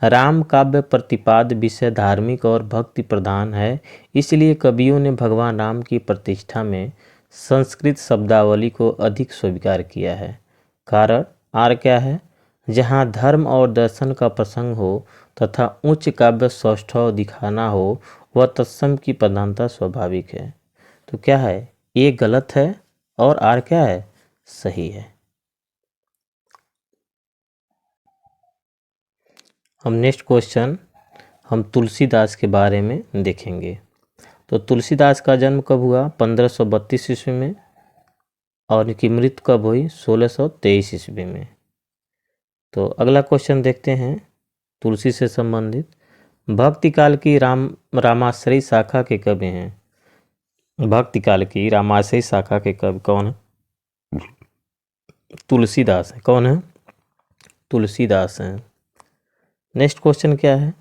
राम काव्य प्रतिपाद विषय धार्मिक और भक्ति प्रधान है, इसलिए कवियों ने भगवान राम की प्रतिष्ठा में संस्कृत शब्दावली को अधिक स्वीकार किया है। कारण आर क्या है, जहाँ धर्म और दर्शन का प्रसंग हो तथा उच्च काव्य सौष्ठव दिखाना हो वह तत्सम की प्रधानता स्वाभाविक है। तो क्या है, ये गलत है और आर क्या है, सही है। हम नेक्स्ट क्वेश्चन हम तुलसीदास के बारे में देखेंगे। तो तुलसीदास का जन्म कब हुआ? 1532 ईस्वी में, और इनकी मृत्यु कब हुई? 1623 ईस्वी में। तो अगला क्वेश्चन देखते हैं तुलसी से संबंधित। भक्ति काल की रामाश्रयी शाखा के कवि हैं। भक्ति काल की रामाश्रयी शाखा के कवि कौन है? तुलसीदास है। कौन है? तुलसीदास हैं। नेक्स्ट क्वेश्चन क्या है,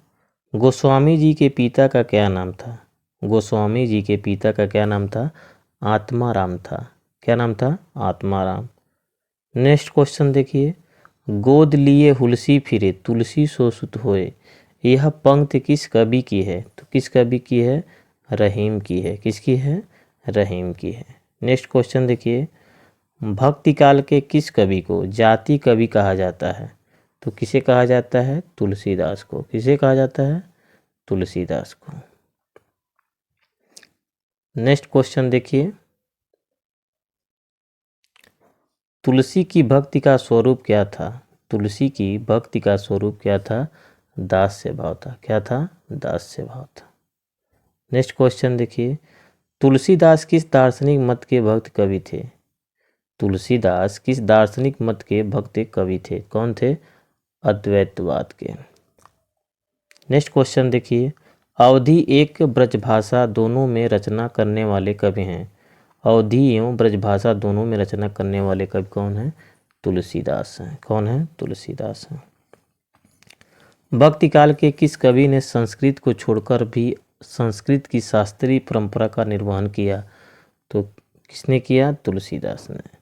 गोस्वामी जी के पिता का क्या नाम था? गोस्वामी जी के पिता का क्या नाम था? आत्माराम था। क्या नाम था? आत्माराम। नेक्स्ट क्वेश्चन देखिए, गोद लिए हुलसी फिरे तुलसी सो सुत होए, यह पंक्ति किस कवि की है? तो किस कवि की है? रहीम की है। किसकी है? रहीम की है। नेक्स्ट क्वेश्चन देखिए, भक्ति काल के किस कवि को जाति कवि कहा जाता है? तो किसे कहा जाता है? तुलसीदास को। किसे कहा जाता है? तुलसीदास को। नेक्स्ट क्वेश्चन देखिए, तुलसी की भक्ति का स्वरूप क्या था? तुलसी की भक्ति का स्वरूप क्या था? दास्य भाव था। क्या था? दास्य भाव था। नेक्स्ट क्वेश्चन देखिए, तुलसीदास किस दार्शनिक मत के भक्त कवि थे? तुलसीदास किस दार्शनिक मत के भक्त कवि थे? कौन थे? अद्वैतवाद के। नेक्स्ट क्वेश्चन देखिए, अवधि एक ब्रजभाषा दोनों में रचना करने वाले कवि हैं। अवधि एवं ब्रजभाषा दोनों में रचना करने वाले कवि कौन हैं? तुलसीदास हैं। कौन है? तुलसीदास हैं। भक्ति काल के किस कवि ने संस्कृत को छोड़कर भी संस्कृत की शास्त्रीय परंपरा का निर्वहन किया? तो किसने किया? तुलसीदास ने।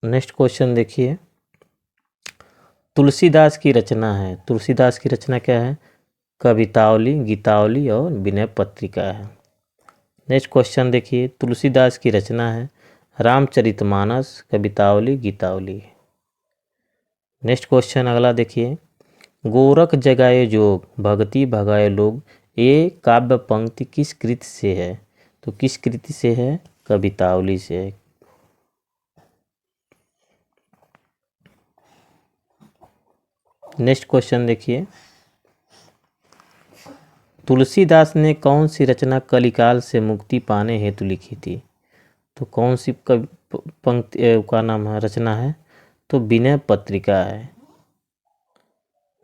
नेक्स्ट क्वेश्चन देखिए, तुलसीदास की रचना है। तुलसीदास की रचना क्या है? कवितावली, गीतावली और विनय पत्रिका है। नेक्स्ट क्वेश्चन देखिए, तुलसीदास की रचना है रामचरितमानस, कवितावली, गीतावली। नेक्स्ट क्वेश्चन अगला देखिए, गोरख जगाए जोग भगति भगाए लोग, ये काव्य पंक्ति किस कृति से है? तो किस कृति से है? कवितावली से है। नेक्स्ट क्वेश्चन देखिए, तुलसीदास ने कौन सी रचना कलिकाल से मुक्ति पाने हेतु लिखी थी? तो कौन सी पंक्ति का नाम है, रचना है? तो विनय पत्रिका है।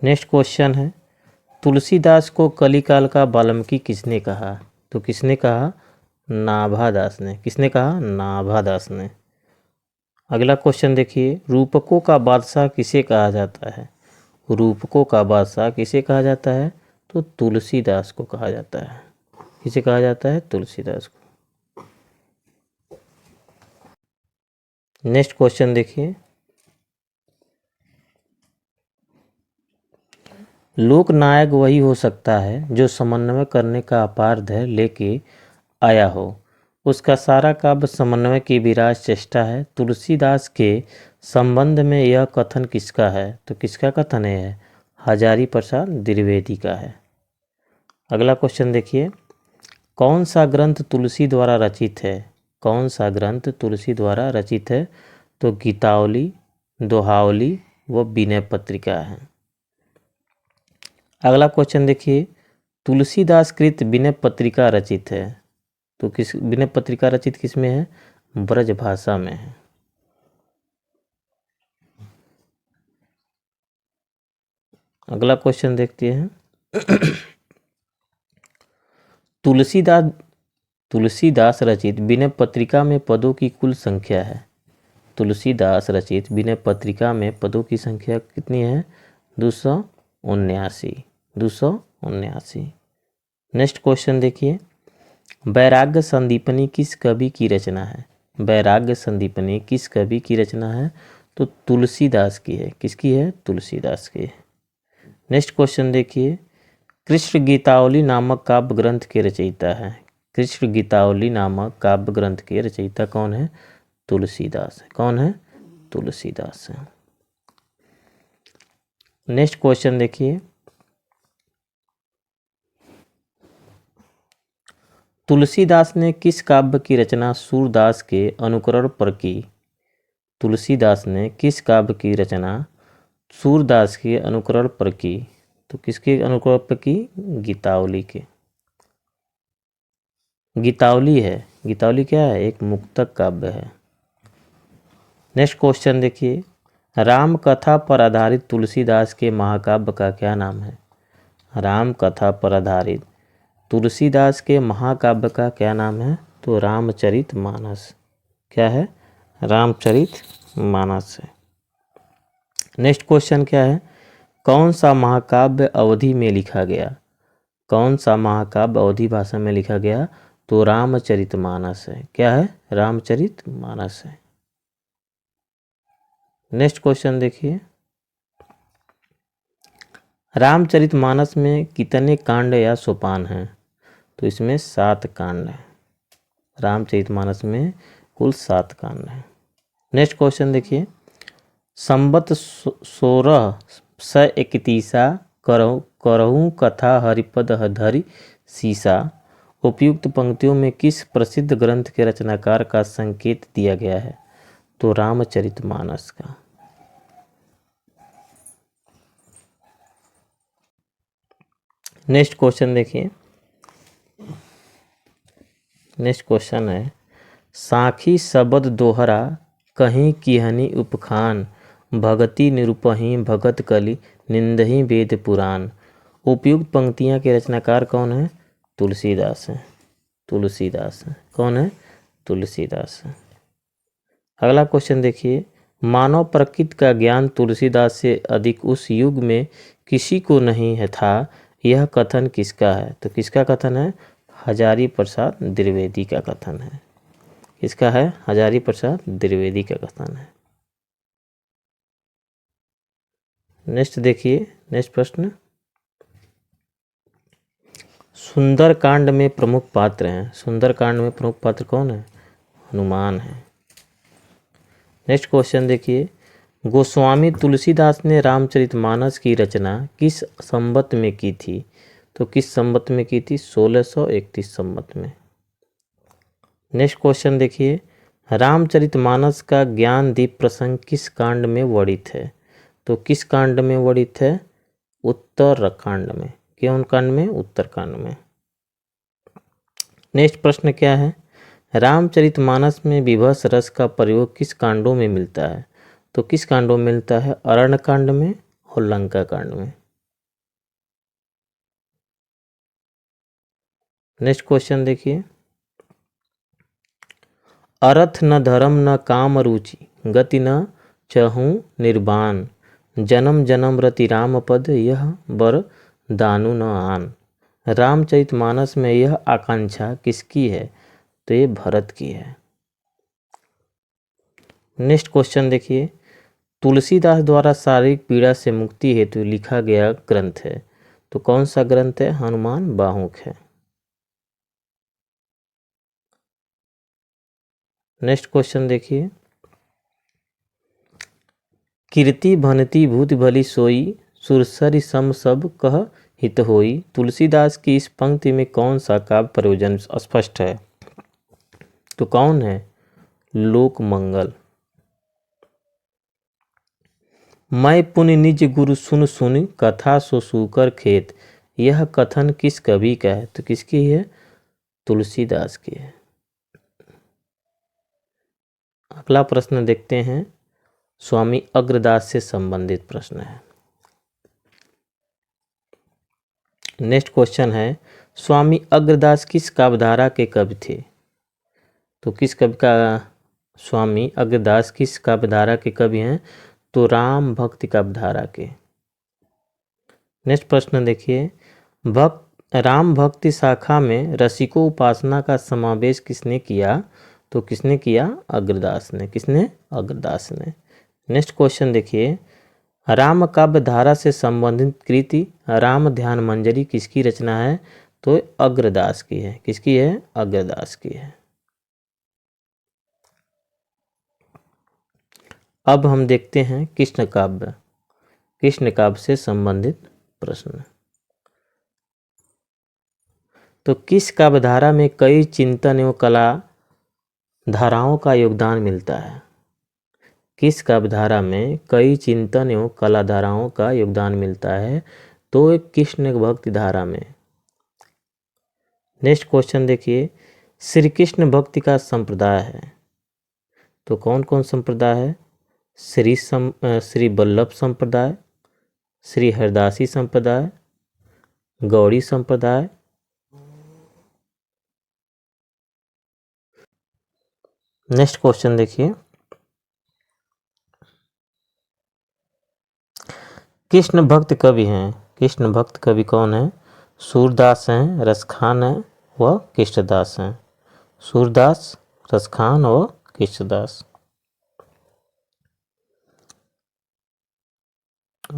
नेक्स्ट क्वेश्चन है, तुलसीदास को कलिकाल का वाल्मीकि किसने कहा? तो किसने कहा? नाभादास ने। किसने कहा? नाभादास ने। अगला क्वेश्चन देखिए, रूपकों का बादशाह किसे कहा जाता है? रूपकों का बादशाह किसे कहा जाता है? तो तुलसीदास को कहा जाता है। किसे कहा जाता है? तुलसीदास को। नेक्स्ट क्वेश्चन देखिए, लोकनायक वही हो सकता है जो समन्वय करने का अपार धैर्य लेके आया हो। उसका सारा काव्य समन्वय की विराज चेष्टा है। तुलसीदास के संबंध में यह कथन किसका है? तो किसका कथन है? हजारी प्रसाद द्विवेदी का है। अगला क्वेश्चन देखिए, कौन सा ग्रंथ तुलसी द्वारा रचित है? कौन सा ग्रंथ तुलसी द्वारा रचित है? तो गीतावली, दोहावली व विनय पत्रिका है। अगला क्वेश्चन देखिए, तुलसीदास कृत विनय पत्रिका रचित है, तो किस विनय पत्रिका रचित किस में है? ब्रज भाषा में है। अगला क्वेश्चन देखते हैं, तुलसीदास रचित विनय पत्रिका में पदों की कुल संख्या है। तुलसीदास रचित विनय पत्रिका में पदों की संख्या कितनी है? 279। नेक्स्ट क्वेश्चन देखिए, वैराग्य संदीपनी किस कवि की रचना है? वैराग्य संदीपनी किस कवि की रचना है? तो तुलसीदास की है। किसकी है? तुलसीदास की है। नेक्स्ट क्वेश्चन देखिए, कृष्ण गीतावली नामक काव्य ग्रंथ के रचयिता है। कृष्ण गीतावली नामक काव्य ग्रंथ के रचयिता कौन है? तुलसीदास है। कौन है? तुलसीदास है। नेक्स्ट क्वेश्चन देखिए, तुलसीदास ने किस काव्य की रचना सूरदास के अनुकरण पर की? तुलसीदास ने किस काव्य की रचना सूरदास के अनुकरण पर की? तो किसके अनुकरण पर की? गीतावली के। गीतावली है। गीतावली क्या है? एक मुक्तक काव्य है। नेक्स्ट क्वेश्चन देखिए, राम कथा पर आधारित तुलसीदास के महाकाव्य का क्या नाम है? राम कथा पर आधारित तुलसीदास के महाकाव्य का क्या नाम है? तो रामचरितमानस। क्या है? रामचरितमानस है। नेक्स्ट क्वेश्चन क्या है, कौन सा महाकाव्य अवधि में लिखा गया? कौन सा महाकाव्य अवधि भाषा में लिखा गया? तो रामचरितमानस है। क्या है? रामचरितमानस है। नेक्स्ट क्वेश्चन देखिए, रामचरितमानस में कितने कांड या सोपान हैं? तो इसमें 7 कांड हैं। रामचरितमानस में कुल 7 कांड हैं। नेक्स्ट क्वेश्चन देखिए, संबत 1631 करहूँ कथा हरिपद धरि सीसा उपयुक्त पंक्तियों में किस प्रसिद्ध ग्रंथ के रचनाकार का संकेत दिया गया है? तो रामचरितमानस का। नेक्स्ट क्वेश्चन देखिए, नेक्स्ट क्वेश्चन है, साखी शबद दोहरा कहीं किहनी उपखान भगति निरूपही भगत कलि निंदही वेद पुराण। उपयुक्त पंक्तियां के रचनाकार कौन है? तुलसीदास है। तुलसीदास है। कौन है? तुलसीदास है। अगला क्वेश्चन देखिए, मानव प्रकृति का ज्ञान तुलसीदास से अधिक उस युग में किसी को नहीं है था, यह कथन किसका है? तो किसका कथन है? हजारी प्रसाद द्विवेदी का कथन है। किसका है? हजारी प्रसाद द्विवेदी का कथन है। नेक्स्ट देखिए, नेक्स्ट प्रश्न, सुंदरकांड में प्रमुख पात्र हैं। सुंदरकांड में प्रमुख पात्र कौन है? हनुमान है। नेक्स्ट क्वेश्चन देखिए, गोस्वामी तुलसीदास ने रामचरितमानस की रचना किस संवत में की थी? तो किस संवत में की थी? 1631 संवत में। नेक्स्ट क्वेश्चन देखिए, रामचरितमानस का ज्ञान दीप प्रसंग किस कांड में वर्णित है? तो किस कांड में वर्णित है? उत्तरकांड में। कौन कांड में? उत्तरकांड में। नेक्स्ट प्रश्न क्या है, रामचरितमानस में विभस रस का प्रयोग किस कांडों में मिलता है? तो किस कांडों में मिलता है? अरण्य कांड में और लंका कांड में। नेक्स्ट क्वेश्चन देखिए, अर्थ न धर्म न काम रुचि गति न चहूँ निर्बाण जन्म जन्म रति राम पद यह बर दानु न आन। रामचरितमानस में यह आकांक्षा किसकी है? तो ये भरत की है। नेक्स्ट क्वेश्चन देखिए, तुलसीदास द्वारा शारीरिक पीड़ा से मुक्ति हेतु लिखा गया ग्रंथ है, तो कौन सा ग्रंथ है? हनुमान बाहुक है। नेक्स्ट क्वेश्चन देखिए, कीर्ति भनति भूत भली सोई, सुरसरि सम सब कह हित होई। तुलसीदास की इस पंक्ति में कौन सा काव्य प्रयोजन स्पष्ट है? तो कौन है? लोक मंगल। मैं पुनि निज गुरु सुन सुन, कथा सो सूकर खेत। यह कथन किस कवि का है? तो किसकी है? तुलसीदास की है। अगला प्रश्न देखते हैं, स्वामी अग्रदास से संबंधित प्रश्न है। नेक्स्ट क्वेश्चन है, स्वामी अग्रदास किस काव्यधारा के कवि थे? तो किस कवि का? स्वामी अग्रदास किस काव्यधारा के कवि हैं? तो राम भक्ति काव्यधारा के। नेक्स्ट प्रश्न देखिए, राम भक्ति शाखा में रसिको उपासना का समावेश किसने किया? तो किसने किया? अग्रदास ने। किसने? अग्रदास ने। नेक्स्ट क्वेश्चन देखिए, राम काव्य धारा से संबंधित कृति राम ध्यान मंजरी किसकी रचना है? तो अग्रदास की है। किसकी है? अग्रदास की है। अब हम देखते हैं कृष्ण काव्य। कृष्ण काव्य से संबंधित प्रश्न। तो किस काव्य धारा में कई चिंतन एवं कला धाराओं का योगदान मिलता है? किस काव्य धारा में कई चिंतन एवं कला धाराओं का योगदान मिलता है? तो कृष्ण भक्ति धारा में। नेक्स्ट क्वेश्चन देखिए, श्री कृष्ण भक्ति का संप्रदाय है, तो कौन कौन संप्रदाय है? श्री वल्लभ संप्रदाय, श्री हरदासी संप्रदाय, गौड़ी संप्रदाय। नेक्स्ट क्वेश्चन देखिए, कृष्ण भक्त कवि हैं। कृष्ण भक्त कवि कौन है? सूरदास हैं, रसखान हैं व कृष्णदास हैं। सूरदास, रसखान और कृष्णदास।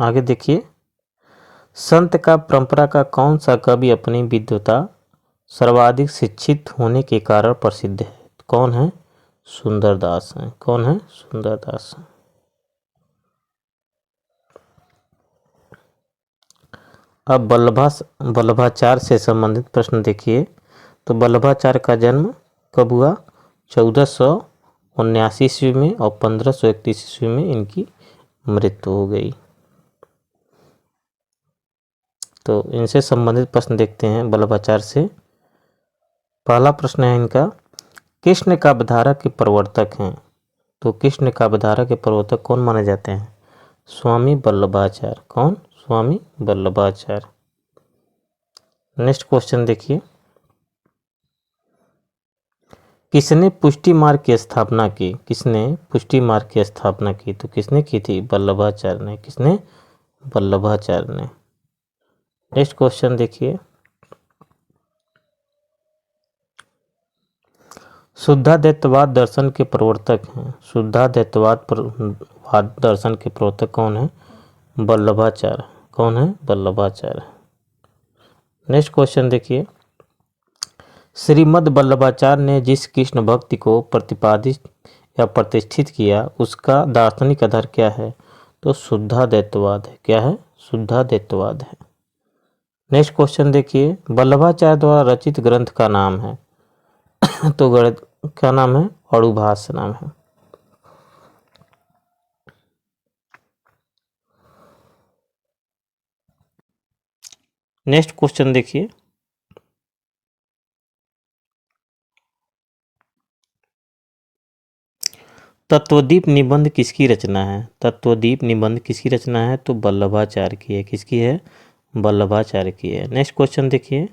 आगे देखिए, संत का परंपरा का कौन सा कवि अपनी विद्वता सर्वाधिक शिक्षित होने के कारण प्रसिद्ध है? कौन है? सुंदरदास हैं। कौन है? सुंदरदास हैं। अब वल्लभाचार्य से संबंधित प्रश्न देखिए, तो वल्लभाचार्य का जन्म कब हुआ? 1479 ईस्वी में और 1531 ईस्वी में इनकी मृत्यु हो गई। तो इनसे संबंधित प्रश्न देखते हैं वल्लभाचार्य से। पहला प्रश्न है इनका, कृष्ण काव्यधारा के प्रवर्तक हैं। तो कृष्ण काव्यधारा के प्रवर्तक कौन माने जाते हैं? स्वामी वल्लभाचार्य। कौन? स्वामी वल्लभाचार्य। नेक्स्ट क्वेश्चन देखिए, किसने पुष्टि मार्ग की स्थापना की? किसने पुष्टि मार्ग की स्थापना की? तो किसने की थी? वल्लभाचार्य ने। किसने? वल्लभाचार्य ने। नेक्स्ट क्वेश्चन देखिए, शुद्धाद्वैतवाद दर्शन के प्रवर्तक हैं। शुद्धाद्वैतवाद दर्शन के प्रवर्तक कौन है? वल्लभाचार्य। कौन है? वल्लभाचार्य। नेक्स्ट क्वेश्चन देखिए, श्रीमद् वल्लभाचार्य ने जिस कृष्ण भक्ति को प्रतिपादित या प्रतिष्ठित किया उसका दार्शनिक आधार क्या है? तो शुद्धाद्वैतवाद है। क्या है? शुद्धाद्वैतवाद है। नेक्स्ट क्वेश्चन देखिए, वल्लभाचार्य द्वारा रचित ग्रंथ का नाम है तो ग्रंथ क्या नाम है? अणुभाष्य नाम है। नेक्स्ट क्वेश्चन देखिए, तत्वदीप निबंध किसकी रचना है? तत्वदीप निबंध किसकी रचना है? तो वल्लभाचार्य की है। किसकी है? वल्लभाचार्य की है। नेक्स्ट क्वेश्चन देखिए,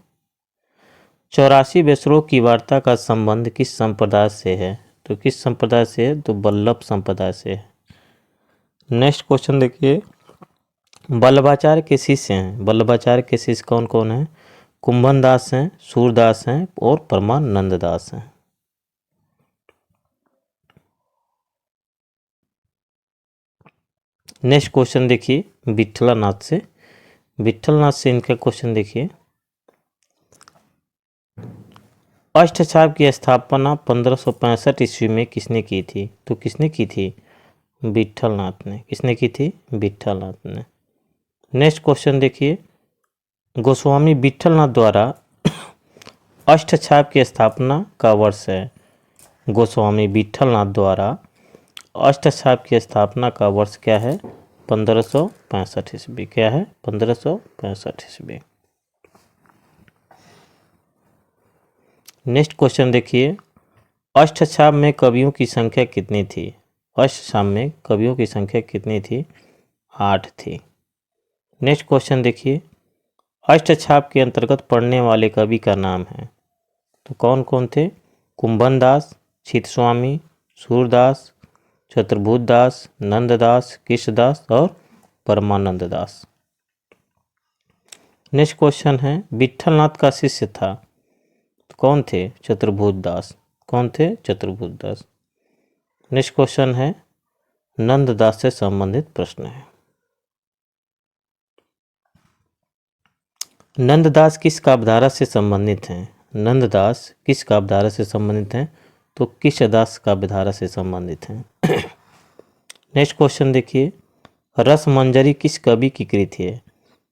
84 वेसरों की वार्ता का संबंध किस संप्रदाय से है? तो किस संप्रदाय से है? तो वल्लभ संप्रदाय से है। नेक्स्ट क्वेश्चन देखिए, वल्लभाचार्य के शिष्य हैं। वल्लभाचार्य के शिष्य कौन कौन हैं? कुंभन दास हैं, सूरदास हैं और परमानंद दास हैं। नेक्स्ट क्वेश्चन देखिए विट्ठलनाथ से इनका क्वेश्चन देखिए। अष्टछाप की स्थापना 1565 ईस्वी में किसने की थी? तो किसने की थी? विट्ठलनाथ ने। किसने की थी? विट्ठलनाथ ने। नेक्स्ट क्वेश्चन देखिए, गोस्वामी विट्ठलनाथ द्वारा अष्टछाप की स्थापना का वर्ष है। गोस्वामी विट्ठलनाथ द्वारा अष्टछाप की स्थापना का वर्ष क्या है? 1565 ईस्वी। क्या है? 1565 ईस्वी। नेक्स्ट क्वेश्चन देखिए, अष्टछाप में कवियों की संख्या कितनी थी? अष्टछाप में कवियों की संख्या कितनी थी? 8 थी। नेक्स्ट क्वेश्चन देखिए, अष्टछाप के अंतर्गत पढ़ने वाले कवि का नाम है। तो कौन कौन थे? कुंभन दास, चित्तस्वामी, सूरदास, चतुर्भुज दास, नंददास, कृष्णदास और परमानंद दास। नेक्स्ट क्वेश्चन है, विट्ठलनाथ का शिष्य था। तो कौन थे? चतुर्भुज दास। कौन थे? चतुर्भुज दास। नेक्स्ट क्वेश्चन है, नंददास से संबंधित प्रश्न है। नंददास किस काव्यधारा से संबंधित हैं? नंददास किस काव्यधारा से संबंधित हैं? तो कृष्णदास काव्यधारा से संबंधित हैं। नेक्स्ट क्वेश्चन देखिए, रसमंजरी किस कवि की कृति है?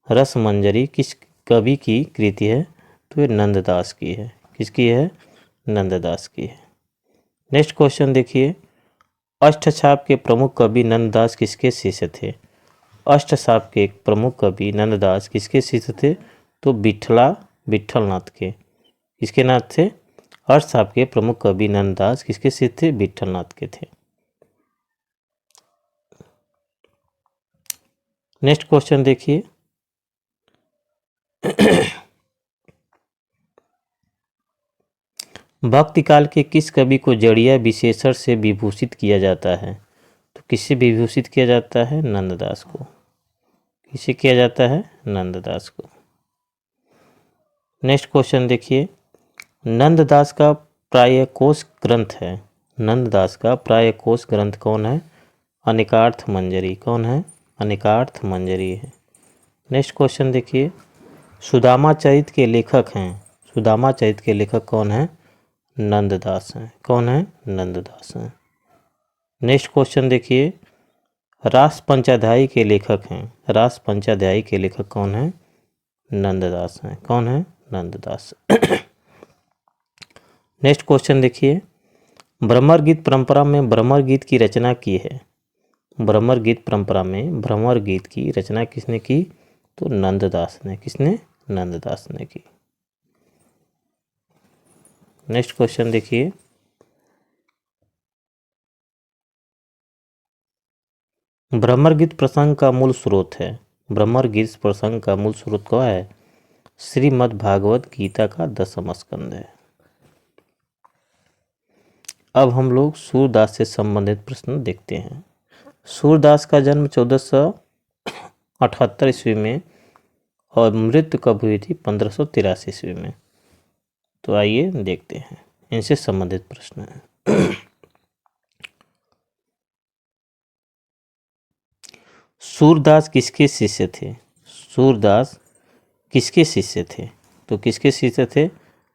रसमंजरी किस कवि की कृति है? तो ये नंददास की है। किसकी है? नंददास की है। नेक्स्ट क्वेश्चन देखिए, अष्टछाप के प्रमुख कवि नंददास किसके शिष्य थे? अष्टछाप के प्रमुख कवि नंददास किसके शिष्य थे? तो विट्ठलनाथ के। किसके नाथ थे? अष्टछाप के प्रमुख कवि नंददास किसके शिष्य थे? विट्ठलनाथ के थे। नेक्स्ट क्वेश्चन देखिए, भक्ति काल के किस कवि को जड़िया विशेषण से विभूषित किया जाता है? तो किससे विभूषित किया जाता है? नंददास को। किसे किया जाता है? नंददास को। नेक्स्ट क्वेश्चन देखिए, नंददास का प्रायकोश ग्रंथ है। नंददास का प्रायकोश ग्रंथ कौन है? अनेकार्थ मंजरी। कौन है? अनेकार्थ मंजरी है। नेक्स्ट क्वेश्चन देखिए, सुदामा चरित के लेखक हैं। सुदामा चरित के लेखक कौन है? नंददास हैं। कौन है? नंददास हैं। नेक्स्ट क्वेश्चन देखिए, रास पंचाध्यायी के लेखक हैं। रास पंचाध्यायी के लेखक कौन है? नंददास हैं। कौन है? नंददास। नेक्स्ट क्वेश्चन देखिए, भ्रमर गीत परंपरा में भ्रमर गीत की रचना की है। भ्रमर गीत परंपरा में भ्रमर गीत की रचना किसने की? तो नंददास ने। किसने? नंददास ने की। नेक्स्ट क्वेश्चन देखिए, भ्रमर गीत प्रसंग का मूल स्रोत है। भ्रमर गीत प्रसंग का मूल स्रोत क्या है? श्रीमद् भागवत गीता का 10वां स्कंद है। अब हम लोग सूरदास से संबंधित प्रश्न देखते हैं। सूरदास का जन्म 1478 ईस्वी में और मृत्यु कब हुई थी? 1583 ईस्वी में। तो आइए देखते हैं, इनसे संबंधित प्रश्न है। सूरदास किसके शिष्य थे? सूरदास किसके शिष्य थे? तो किसके शिष्य थे?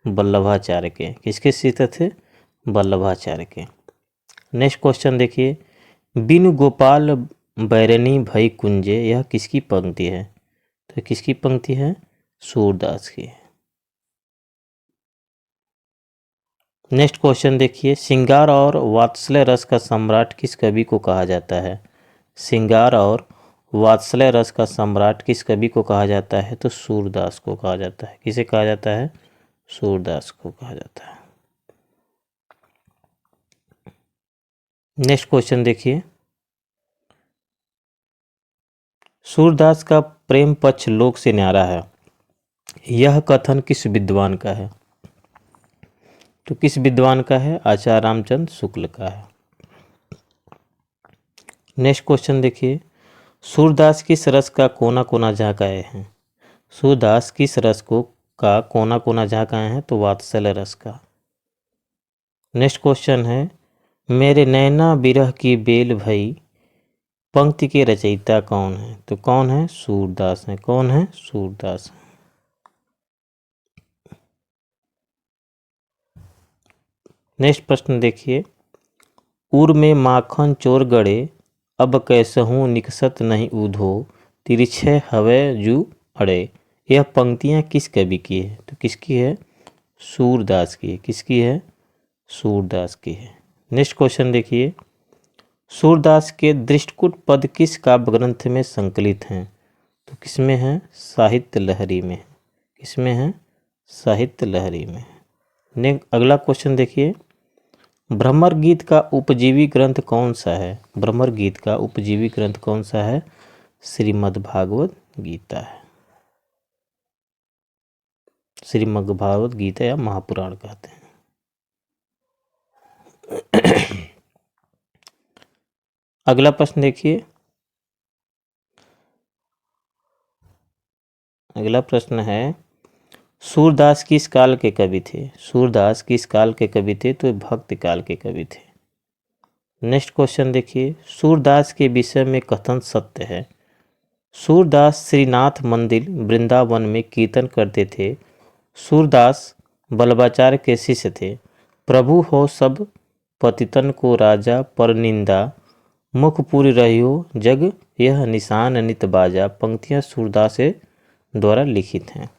वल्लभाचार्य के। किसके शिष्य थे? वल्लभाचार्य के। नेक्स्ट क्वेश्चन देखिए, बिनु गोपाल बैरनी भई कुंजे, यह किसकी पंक्ति है? तो किसकी पंक्ति है? सूरदास की। नेक्स्ट क्वेश्चन देखिए, श्रृंगार और वात्सल्य रस का सम्राट किस कवि को कहा जाता है? श्रृंगार और वात्सल्य रस का सम्राट किस कवि को कहा जाता है? तो सूरदास को कहा जाता है। किसे कहा जाता है? सूरदास को कहा जाता है। नेक्स्ट क्वेश्चन देखिए, सूरदास का प्रेम पक्ष लोक से न्यारा है, यह कथन किस विद्वान का है? तो किस विद्वान का है? आचार्य रामचंद्र शुक्ल का है। नेक्स्ट क्वेश्चन देखिए, सूरदास किस रस का कोना कोना झांकाए हैं? सूरदास किस रस को का कोना कोना झांकाए हैं? तो वात्सल्य रस का। नेक्स्ट क्वेश्चन है, मेरे नैना बिरह की बेल भई पंक्ति के रचयिता कौन है? तो कौन है? सूरदास है। कौन है? सूरदास है। नेक्स्ट प्रश्न देखिए, उर में माखन चोर गड़े, अब कैसहूँ निकसत नहीं ऊधो, तिरछे हवे जू अड़े। यह पंक्तियाँ किस कवि की है? तो किसकी है? सूरदास की है। किसकी है? सूरदास की है। नेक्स्ट क्वेश्चन देखिए, सूरदास के दृष्टकूट पद किस काव्य ग्रंथ में संकलित हैं? तो किसमें है? साहित्य लहरी में। किसमें है? साहित्य लहरी में। अगला क्वेश्चन देखिए, भ्रमर गीत का उपजीवी ग्रंथ कौन सा है? भ्रमर गीत का उपजीवी ग्रंथ कौन सा है? श्रीमद् भागवत गीता है। श्रीमद् भागवत गीता या महापुराण कहते हैं। अगला प्रश्न देखिए, अगला प्रश्न है, सूरदास किस काल के कवि थे? सूरदास किस काल के कवि थे? तो भक्ति काल के कवि थे। नेक्स्ट क्वेश्चन देखिए, सूरदास के विषय में कथन सत्य है? सूरदास श्रीनाथ मंदिर वृंदावन में कीर्तन करते थे। सूरदास बल्लभाचार्य के शिष्य थे। प्रभु हो सब पतितन को राजा, पर निंदा मुखपुरी रहियो जग, यह निशान नित बाजा। पंक्तियां सूरदास द्वारा लिखित हैं।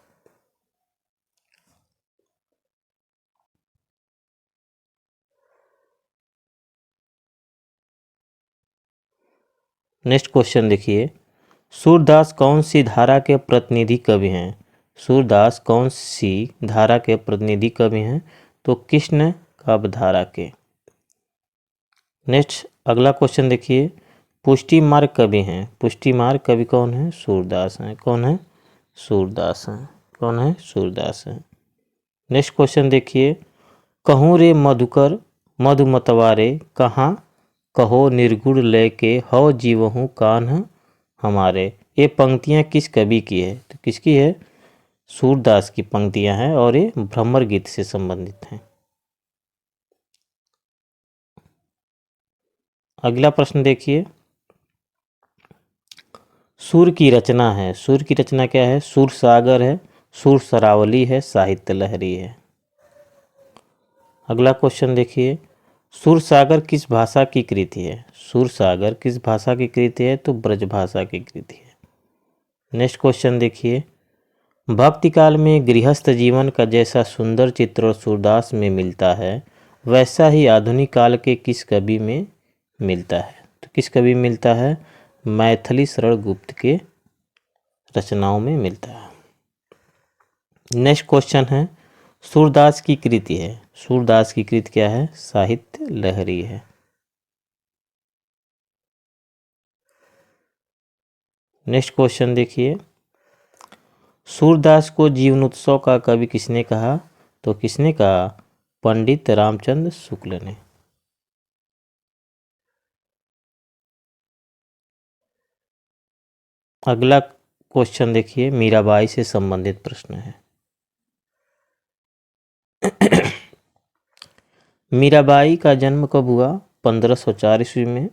नेक्स्ट क्वेश्चन देखिए, सूरदास कौन सी धारा के प्रतिनिधि कवि हैं? सूरदास कौन सी धारा के प्रतिनिधि कवि हैं? तो कृष्ण काव्य धारा के। नेक्स्ट अगला क्वेश्चन देखिए, पुष्टि मार्ग कवि हैं। पुष्टि मार्ग कवि कौन है? सूरदास हैं। कौन है? सूरदास हैं। कौन है? सूरदास हैं। नेक्स्ट क्वेश्चन देखिए, कहूँ रे मधुकर मधुमतवारे, कहाँ कहो निर्गुण लय के, हौ जीवहूँ कान्ह हमारे। ये पंक्तियाँ किस कवि की है? तो किसकी है? सूरदास की पंक्तियाँ हैं और ये भ्रमर गीत से संबंधित हैं। अगला प्रश्न देखिए, सुर की रचना है। सुर की रचना क्या है? सुर सागर है, सुर सरावली है, साहित्य लहरी है। अगला क्वेश्चन देखिए, सुर सागर किस भाषा की कृति है? सुर सागर किस भाषा की कृति है? तो ब्रज भाषा की कृति है। नेक्स्ट क्वेश्चन देखिए, भक्ति काल में गृहस्थ जीवन का जैसा सुंदर चित्र सूरदास में मिलता है, वैसा ही आधुनिक काल के किस कवि में मिलता है? तो किस कवि में मिलता है? मैथिली शरण गुप्त के रचनाओं में मिलता है। नेक्स्ट क्वेश्चन है, सूरदास की कृति है। सूरदास की कृति क्या है? साहित्य लहरी है। नेक्स्ट क्वेश्चन देखिए, सूरदास को जीवनोत्सव का कवि किसने कहा? तो किसने कहा? पंडित रामचंद्र शुक्ल ने। अगला क्वेश्चन देखिए, मीराबाई से संबंधित प्रश्न है। मीराबाई का जन्म कब हुआ? 1504 ईस्वी में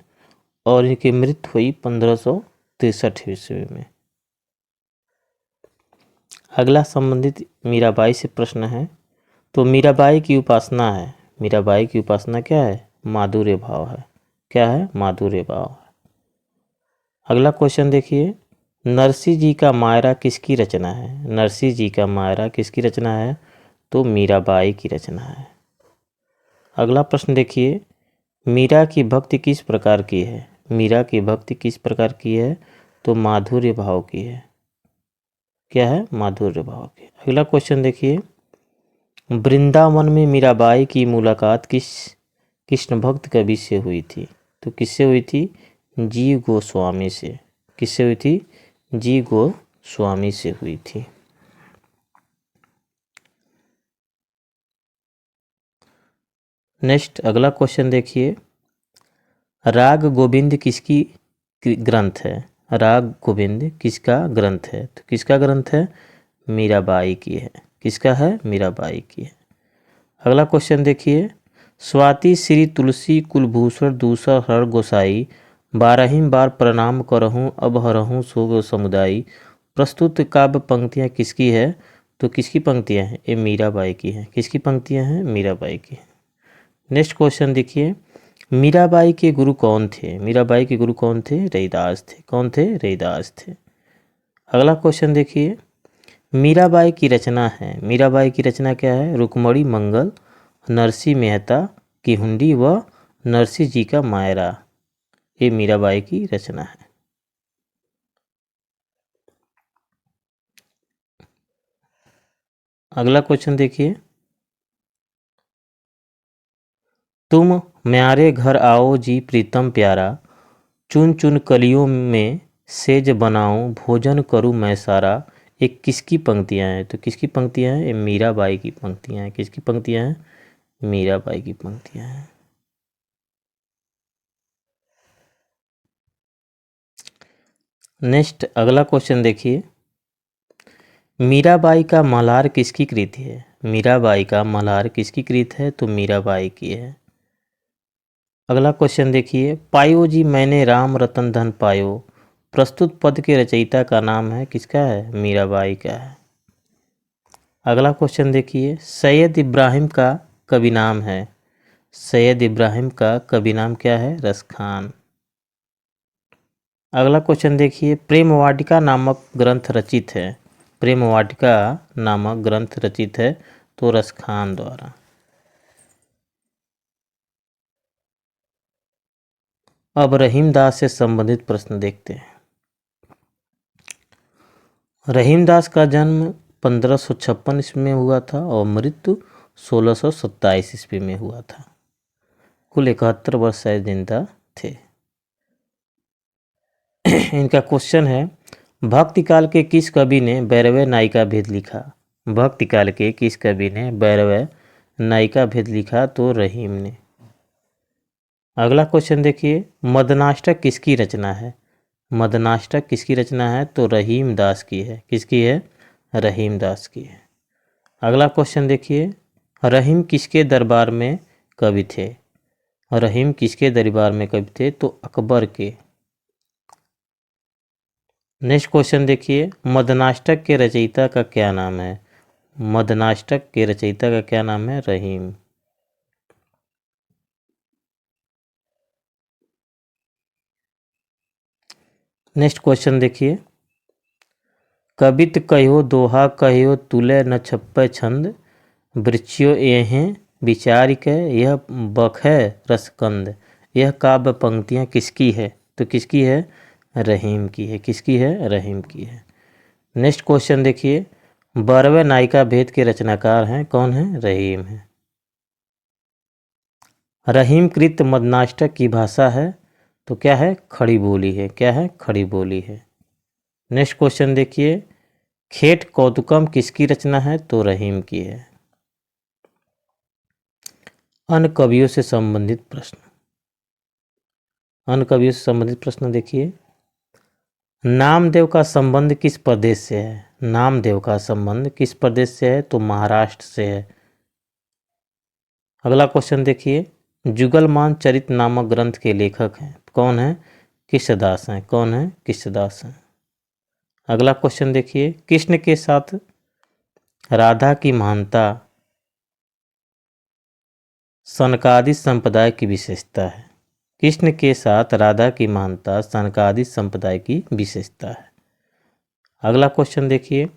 और इनकी मृत्यु हुई 1563 ईस्वी में। अगला संबंधित मीराबाई से प्रश्न है, तो मीराबाई की उपासना है। मीराबाई की उपासना क्या है? माधुर्य भाव है। क्या है? माधुर्य भाव है। अगला क्वेश्चन देखिए, नरसिंह जी का मायरा किसकी रचना है? नरसिंह जी का मायरा किसकी रचना है? तो मीराबाई की रचना है। अगला प्रश्न देखिए, मीरा की भक्ति किस प्रकार की है? मीरा की भक्ति किस प्रकार की है? तो माधुर्य भाव की है। क्या है? माधुर्य भाव की। अगला क्वेश्चन देखिए, वृंदावन में मीराबाई की मुलाकात किस कृष्ण भक्त कवि से हुई थी? तो किससे हुई थी? जीव गोस्वामी से। किससे हुई थी? जीव गोस्वामी से हुई थी। नेक्स्ट अगला क्वेश्चन देखिए, राग गोविंद किसकी ग्रंथ है? राग गोविंद किसका ग्रंथ है? तो किसका ग्रंथ है? मीराबाई की है। किसका है? मीराबाई की है। अगला क्वेश्चन देखिए, स्वाति श्री तुलसी कुलभूषण दूसर हर गोसाई, बारहिम बार प्रणाम करहूँ अब हरहूँ सो समुदायी। प्रस्तुत काव्य पंक्तियाँ किसकी है? तो किसकी पंक्तियाँ हैं? ये मीराबाई की हैं। किसकी पंक्तियाँ हैं? मीराबाई की। नेक्स्ट क्वेश्चन देखिए, मीराबाई के गुरु कौन थे? मीराबाई के गुरु कौन थे? रैदास थे। कौन थे? रैदास थे। अगला क्वेश्चन देखिए, मीराबाई की रचना है। मीराबाई की रचना क्या है? रुक्मणी मंगल, नरसी मेहता की हुंडी व नरसी जी का मायरा। ये मीराबाई की रचना है। अगला क्वेश्चन देखिए, तुम म्यारे घर आओ जी प्रीतम प्यारा, चुन चुन कलियों में सेज बनाऊं भोजन करूं मैं सारा। ये किसकी पंक्तियां हैं? तो किसकी पंक्तियां हैं? ये मीराबाई की पंक्तियां हैं। किसकी पंक्तियां हैं? मीराबाई की पंक्तियां हैं। नेक्स्ट अगला क्वेश्चन देखिए, मीराबाई का मल्हार किसकी कृति है? मीराबाई का मल्हार किसकी कृति है? तो मीराबाई की है। अगला क्वेश्चन देखिए, पायो जी मैंने राम रतन धन पायो। प्रस्तुत पद के रचयिता का नाम है? किसका है? मीराबाई का है। अगला क्वेश्चन देखिए, सैयद इब्राहिम का कवि नाम है। सैयद इब्राहिम का कवि नाम क्या है? रसखान। अगला क्वेश्चन देखिए, प्रेम वाटिका नामक ग्रंथ रचित है। प्रेम वाटिका नामक ग्रंथ रचित है तो रसखान द्वारा। अब रहीमदास से संबंधित प्रश्न देखते हैं। रहीमदास का जन्म 1556 ईस्वी में हुआ था और मृत्यु 1627 ईस्वी में हुआ था। कुल 71 वर्ष शायद जिंदा थे। इनका क्वेश्चन है, भक्ति काल के किस कवि ने बैरवे नायिका भेद लिखा? भक्ति काल के किस कवि ने बैरवे नायिका भेद लिखा? तो रहीम ने। अगला क्वेश्चन देखिए, मदनाष्टक किसकी रचना है? मदनाष्टक किसकी रचना है? तो रहीम दास की है। किसकी है? रहीम दास की है। अगला क्वेश्चन देखिए, रहीम किसके दरबार में कवि थे? रहीम किसके दरबार में कवि थे? तो अकबर के। नेक्स्ट क्वेश्चन देखिए, मदनाष्टक के रचयिता का क्या नाम है? मदनाष्टक के रचयिता का क्या नाम है? रहीम। नेक्स्ट क्वेश्चन देखिए, कवित कहियो दोहा कहियो तुले न छप्पे छंद, वृक्षियो एहें विचार के यह बख है रसकंद। यह काव्य पंक्तियाँ किसकी है? तो किसकी है? रहीम की है। किसकी है? रहीम की है। नेक्स्ट क्वेश्चन देखिए, बारहवें नायिका भेद के रचनाकार हैं? कौन है? रहीम है। रहीम कृत मदनाष्टक की भाषा है तो क्या है? खड़ी बोली है। क्या है? खड़ी बोली है। नेक्स्ट क्वेश्चन देखिए, खेट कौतुकम किसकी रचना है? तो रहीम की है। अन्य कवियों से संबंधित प्रश्न। अन्य कवियों से संबंधित प्रश्न देखिए, नामदेव का संबंध किस प्रदेश से है? नामदेव का संबंध किस प्रदेश से है? तो महाराष्ट्र से है। अगला क्वेश्चन देखिए, जुगलमान चरित नामक ग्रंथ के लेखक हैं? कौन है? कृष्णदास हैं। कौन है? कृष्णदास हैं। अगला क्वेश्चन देखिए, कृष्ण के साथ राधा की महानता सनकादि संप्रदाय की विशेषता है। कृष्ण के साथ राधा की महानता सनकादि संप्रदाय की विशेषता है। अगला क्वेश्चन देखिए,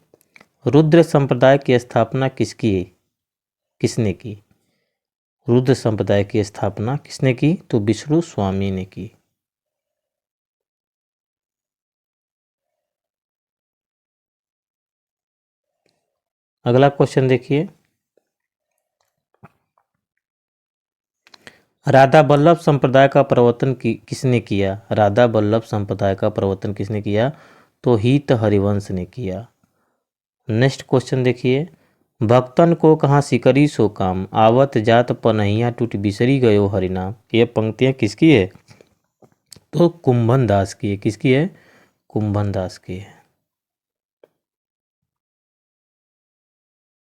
रुद्र संप्रदाय की स्थापना किसने की? रुद्र संप्रदाय की स्थापना किसने की? तो विष्णु स्वामी ने की। अगला क्वेश्चन देखिए, राधा वल्लभ संप्रदाय का प्रवर्तन किसने किया? राधा वल्लभ संप्रदाय का प्रवर्तन किसने किया? तो हित हरिवंश ने किया। नेक्स्ट क्वेश्चन देखिए, भक्तन को कहाँ सिकरी सो काम, आवत जात पनहिया टूट बिसरी गयो हरिनाम। ये पंक्तियाँ किसकी है? तो कुंभन दास की है। किसकी है? कुंभन दास की है।